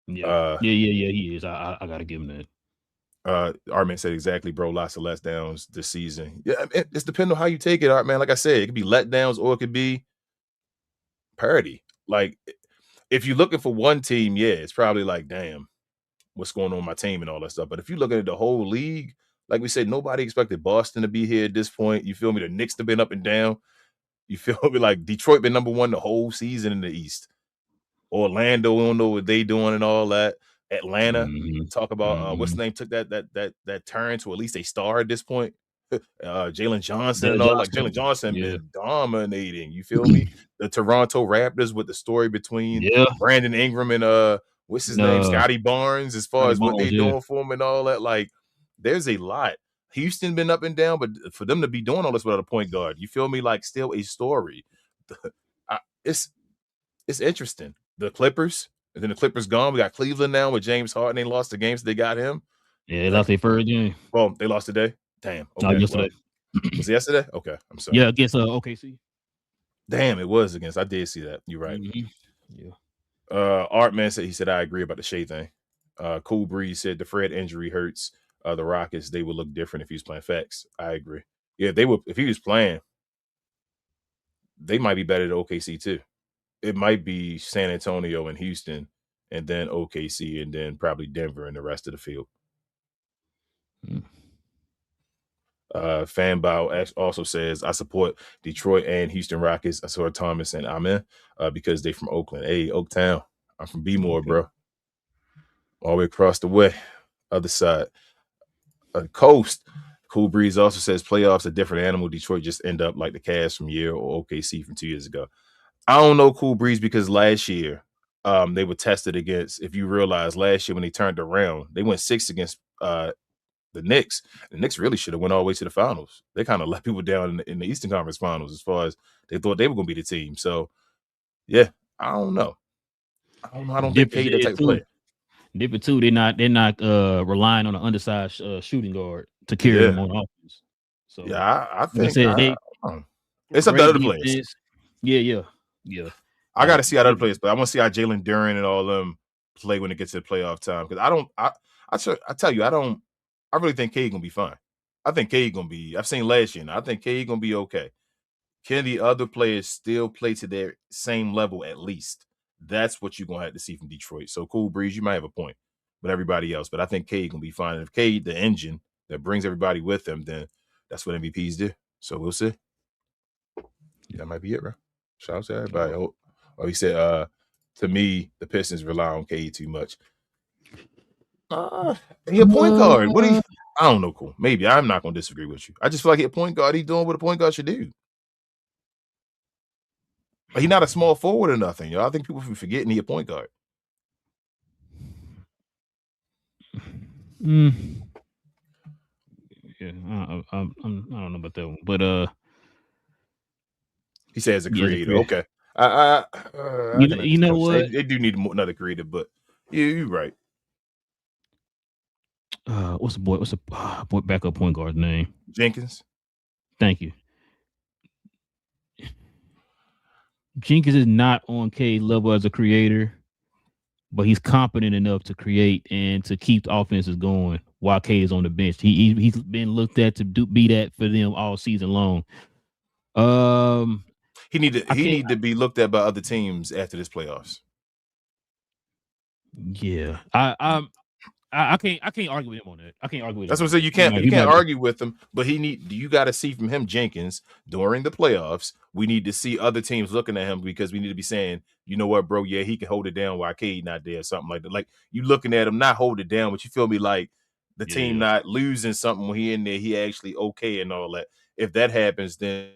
Yeah, he is. I gotta give him that. Artman said exactly, bro. Lots of letdowns this season. Yeah, it's depending on how you take it, Artman. Like I said, it could be letdowns or it could be parity. Like, if you're looking for one team, it's probably like, damn, what's going on with my team and all that stuff. But if you're looking at the whole league, like we said, nobody expected Boston to be here at this point. You feel me? The Knicks have been up and down. You feel me? Like Detroit been number 1 the whole season in the East. Orlando, we don't know what they doing and all that. Atlanta, talk about what's the name took that turn to at least a star at this point. Jalen Johnson and all like Jalen Johnson been dominating. You feel me? The Toronto Raptors with the story between Brandon Ingram and what's his name, Scotty Barnes, as far as what they doing for him and all that. Like, there's a lot. Houston been up and down, but for them to be doing all this without a point guard, you feel me? Like, still a story. It's interesting. The Clippers, and then the Clippers gone. We got Cleveland now with James Harden. They lost the games. They got him. Yeah, they lost their first game. Well, they lost today. Damn. Okay. No, yesterday. Was it yesterday? Okay, I'm sorry. Yeah, against OKC. Damn, it was against. I did see that. You're right. Yeah. Artman said, he said, I agree about the Shea thing. Cool Breeze said the Fred injury hurts the Rockets. They would look different if he was playing. Facts. I agree. Yeah, they would. If he was playing, they might be better than OKC too. It might be San Antonio and Houston, and then OKC, and then probably Denver and the rest of the field. Fanbow also says, I support Detroit and Houston Rockets. I saw Thomas and Amen because they from Oakland. Hey, Oaktown. I'm from B-More, bro. All the way across the way. Other side. Coast. Cool Breeze also says playoffs a different animal. Detroit just end up like the Cavs from year or OKC from 2 years ago. I don't know Cool Breeze because last year they were tested against, if you realize last year when they turned around, they went 6 against the Knicks. The Knicks really should have went all the way to the finals. They kind of let people down in the Eastern Conference Finals as far as they thought they were going to be the team. So, yeah, I don't know. I don't think Cade that type of player. Different too. They're not relying on an undersized shooting guard to carry them on offense. So yeah, I think It's up to other players. Yeah. I got to see how other players play. I want to see how Jalen Duren and all them play when it gets to the playoff time. Because I tell you, I really think Cade gonna be fine. I think Cade gonna be. I've seen last year. Now. I think Cade gonna be okay. Can the other players still play to their same level at least? That's what you're gonna have to see from Detroit. So Cool Breeze, you might have a point, but everybody else. But I think Cade gonna be fine. And if Cade, the engine that brings everybody with him, then that's what MVPs do. So we'll see. That might be it, bro. Shout out to everybody. Oh, he said, to me, the Pistons rely on Cade too much. He a point guard. What do you? I don't know, Cool. Maybe I'm not gonna disagree with you. I just feel like he a point guard. He's doing what a point guard should do. He's not a small forward or nothing. I think people forgetting he a point guard. Yeah, I don't know about that one, but he says a creator. Yeah, okay, you know what? They do need another creator, but you're right. What's the boy backup point guard's name? Jenkins. Thank you. Jenkins is not on Cade level as a creator, but he's competent enough to create and to keep the offenses going while Cade is on the bench. He's been looked at to be that for them all season long. He need to be looked at by other teams after this playoffs. Yeah, I can't argue with him on that. I can't argue with him. That's what I'm saying. You can't argue with him, but you got to see from him, Jenkins, during the playoffs. We need to see other teams looking at him because we need to be saying, you know what, bro? Yeah, he can hold it down while Cade not there, or something like that. Like you looking at him, not hold it down, but you feel me like the team not losing something when he in there, he actually okay and all that. If that happens, then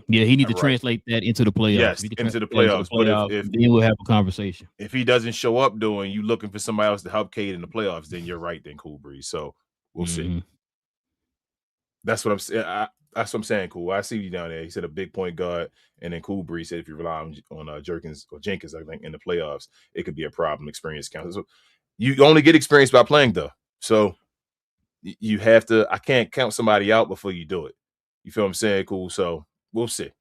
he need to translate that into the playoffs. Yes, into the playoffs. But if then we'll have a conversation. If he doesn't show up doing, you looking for somebody else to help Cade in the playoffs, then you're right, then Cool Breeze. So we'll see. That's what I'm saying. That's what I'm saying, Cool. I see you down there. He said a big point guard, and then Cool Breeze said if you rely on Jenkins, I think in the playoffs, it could be a problem. Experience counts. So you only get experience by playing, though. So you have to. I can't count somebody out before you do it. You feel what I'm saying, Cool? So we'll see.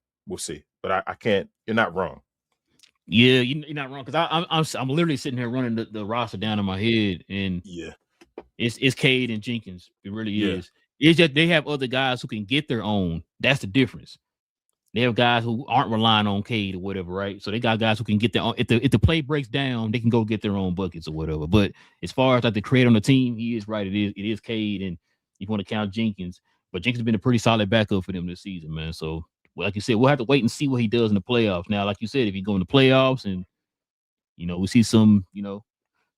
But I can't. You're not wrong. Yeah, you're not wrong because I'm literally sitting here running the roster down in my head, and it's Cade and Jenkins. It really is. It's just they have other guys who can get their own. That's the difference. They have guys who aren't relying on Cade or whatever, right? So they got guys who can get their own. If the play breaks down, they can go get their own buckets or whatever. But as far as like the creator on the team, he is right. It is Cade, and you want to count Jenkins, but Jenkins has been a pretty solid backup for them this season, man. So, like you said, we'll have to wait and see what he does in the playoffs. Now, like you said, if he go in the playoffs and we see some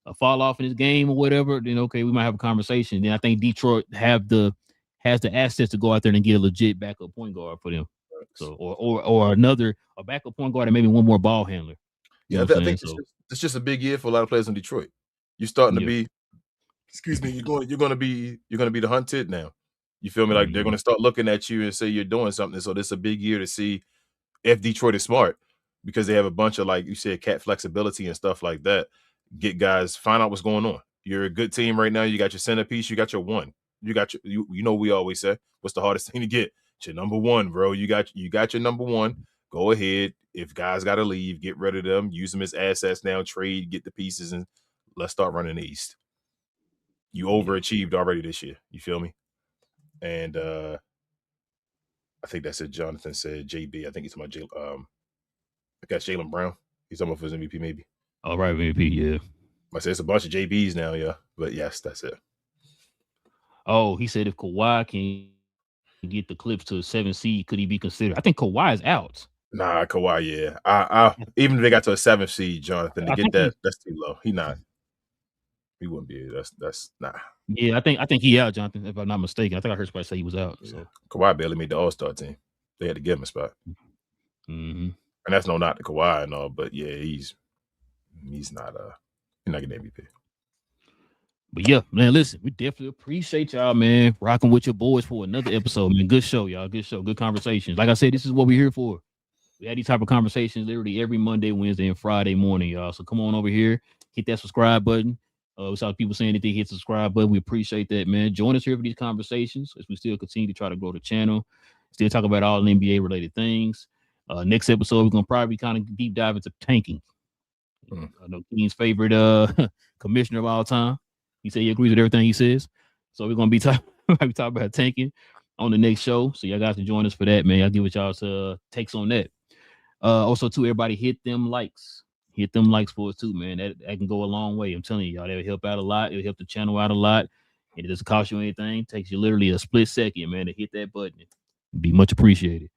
a fall off in his game or whatever, then okay, we might have a conversation. Then I think Detroit has the assets to go out there and get a legit backup point guard for them. So or a backup point guard and maybe one more ball handler. Yeah, I think it's just a big year for a lot of players in Detroit. You're starting to be, excuse me, you're gonna be the hunted now. You feel me? Like they're gonna start looking at you and say you're doing something. So this is a big year to see if Detroit is smart because they have a bunch of, like you said, cat flexibility and stuff like that. Get guys, find out what's going on. You're a good team right now. You got your centerpiece. You got your one. You got you know we always say what's the hardest thing to get? It's your number one, bro. You got your number one. Go ahead. If guys got to leave, get rid of them. Use them as assets now. Trade, get the pieces, and let's start running the East. You overachieved already this year. You feel me? And I think that's it. Jonathan said JB. I think he's talking about I got Jaylen Brown. He's talking about for his MVP, maybe. All right, MVP, yeah. I said it's a bunch of JBs now, yeah. But yes, that's it. Oh, he said if Kawhi can get the Clips to a 7 seed, could he be considered? I think Kawhi is out. Nah, Kawhi, yeah. I even if they got to a 7 seed, Jonathan, to get that's too low. He wouldn't be. That's nah. Yeah, I think he out, Jonathan. If I'm not mistaken, I think I heard somebody say he was out. Yeah. So Kawhi barely made the All-Star team. They had to give him a spot. Mm-hmm. And that's no knock to Kawhi and all, but yeah, he's not getting MVP. But yeah, man, listen, we definitely appreciate y'all, man, rocking with your boys for another episode, man. Good show, y'all. Good show, good conversations. Like I said, this is what we're here for. We had these type of conversations literally every Monday, Wednesday, and Friday morning, y'all. So come on over here, hit that subscribe button. We saw people saying that they hit the subscribe button. We appreciate that, man. Join us here for these conversations as we still continue to try to grow the channel. Still talk about all NBA related things. Next episode, we're gonna probably kind of deep dive into tanking. I know King's favorite commissioner of all time. He said he agrees with everything he says. So we're gonna be talking about tanking on the next show. So y'all guys can join us for that, man. I'll give it y'all's takes on that. Also, too, everybody hit them likes. Hit them likes for us too, man. That can go a long way. I'm telling y'all, that'll help out a lot. It'll help the channel out a lot. And it doesn't cost you anything. It takes you literally a split second, man, to hit that button. It'd be much appreciated.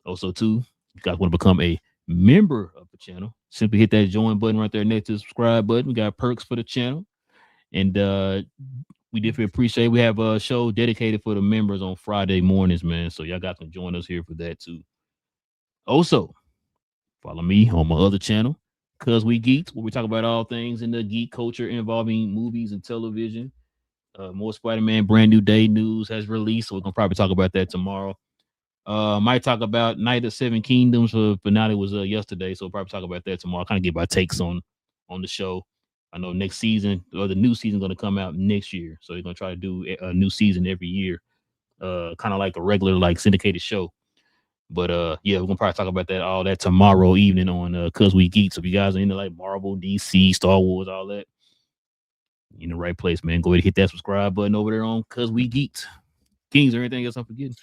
Also, too, you guys want to become a member of the channel, simply hit that join button right there next to the subscribe button. We got perks for the channel. And we definitely appreciate it. We have a show dedicated for the members on Friday mornings, man. So y'all guys can join us here for that too. Also, follow me on my other channel, Cause We Geeked, where we talk about all things in the geek culture involving movies and television. More Spider-Man brand new day news has released, so we're gonna probably talk about that tomorrow. Might talk about Night of Seven Kingdoms. Finale was yesterday, so we'll probably talk about that tomorrow. Kind of get my takes on the show. I know next season or the new season going to come out next year, so they're gonna try to do a new season every year, kind of like a regular like syndicated show. But yeah, we're gonna probably talk about all that tomorrow evening on Cause We Geek. So if you guys are into like Marvel, DC, Star Wars, all that, you're in the right place, man. Go ahead and hit that subscribe button over there on Cause We Geeked. Kings, or anything else I'm forgetting?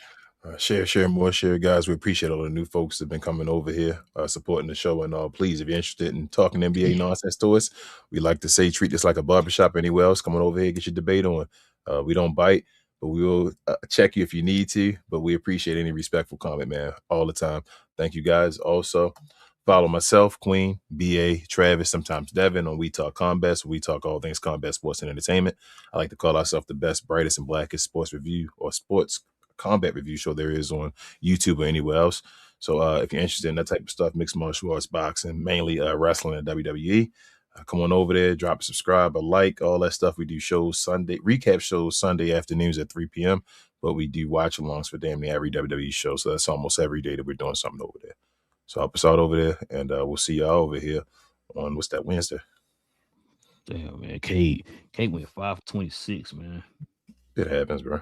Share, guys. We appreciate all the new folks that have been coming over here, supporting the show. And please, if you're interested in talking NBA nonsense to us, we like to say treat this like a barbershop anywhere else. Come on over here, get your debate on. We don't bite, but we will check you if you need to. But we appreciate any respectful comment, man, all the time. Thank you, guys. Also, follow myself, Queen, BA, Travis, sometimes Devin on We Talk Combat. So we talk all things combat, sports, and entertainment. I like to call ourselves the best, brightest, and blackest sports review or sports combat review show there is on YouTube or anywhere else. So if you're interested in that type of stuff, mixed martial arts, boxing, mainly wrestling and WWE, come on over there, drop a subscribe, a like, all that stuff. We do shows Sunday, recap shows Sunday afternoons at 3 p.m. But we do watch alongs for damn near every WWE show. So that's almost every day that we're doing something over there. So help us out over there, and we'll see y'all over here on what's that, Wednesday. Damn, man, Cade went 5-26, man. It happens, bro.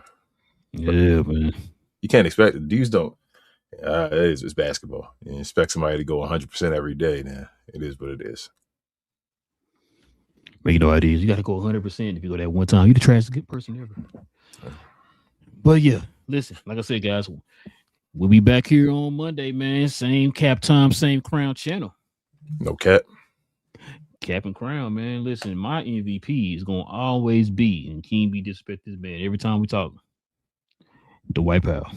Yeah, man. You can't expect it. Dudes don't. It's basketball. You expect somebody to go 100% every day. Now it is what it is. But you know how it is. You got to go 100%. If you go that one time, you're the trash good person ever. But yeah, listen. Like I said, guys, we'll be back here on Monday, man. Same cap time, same crown channel. No cap. Cap and crown, man. Listen, my MVP is gonna always be, and King be disrespect this man every time we talk. The White Pal.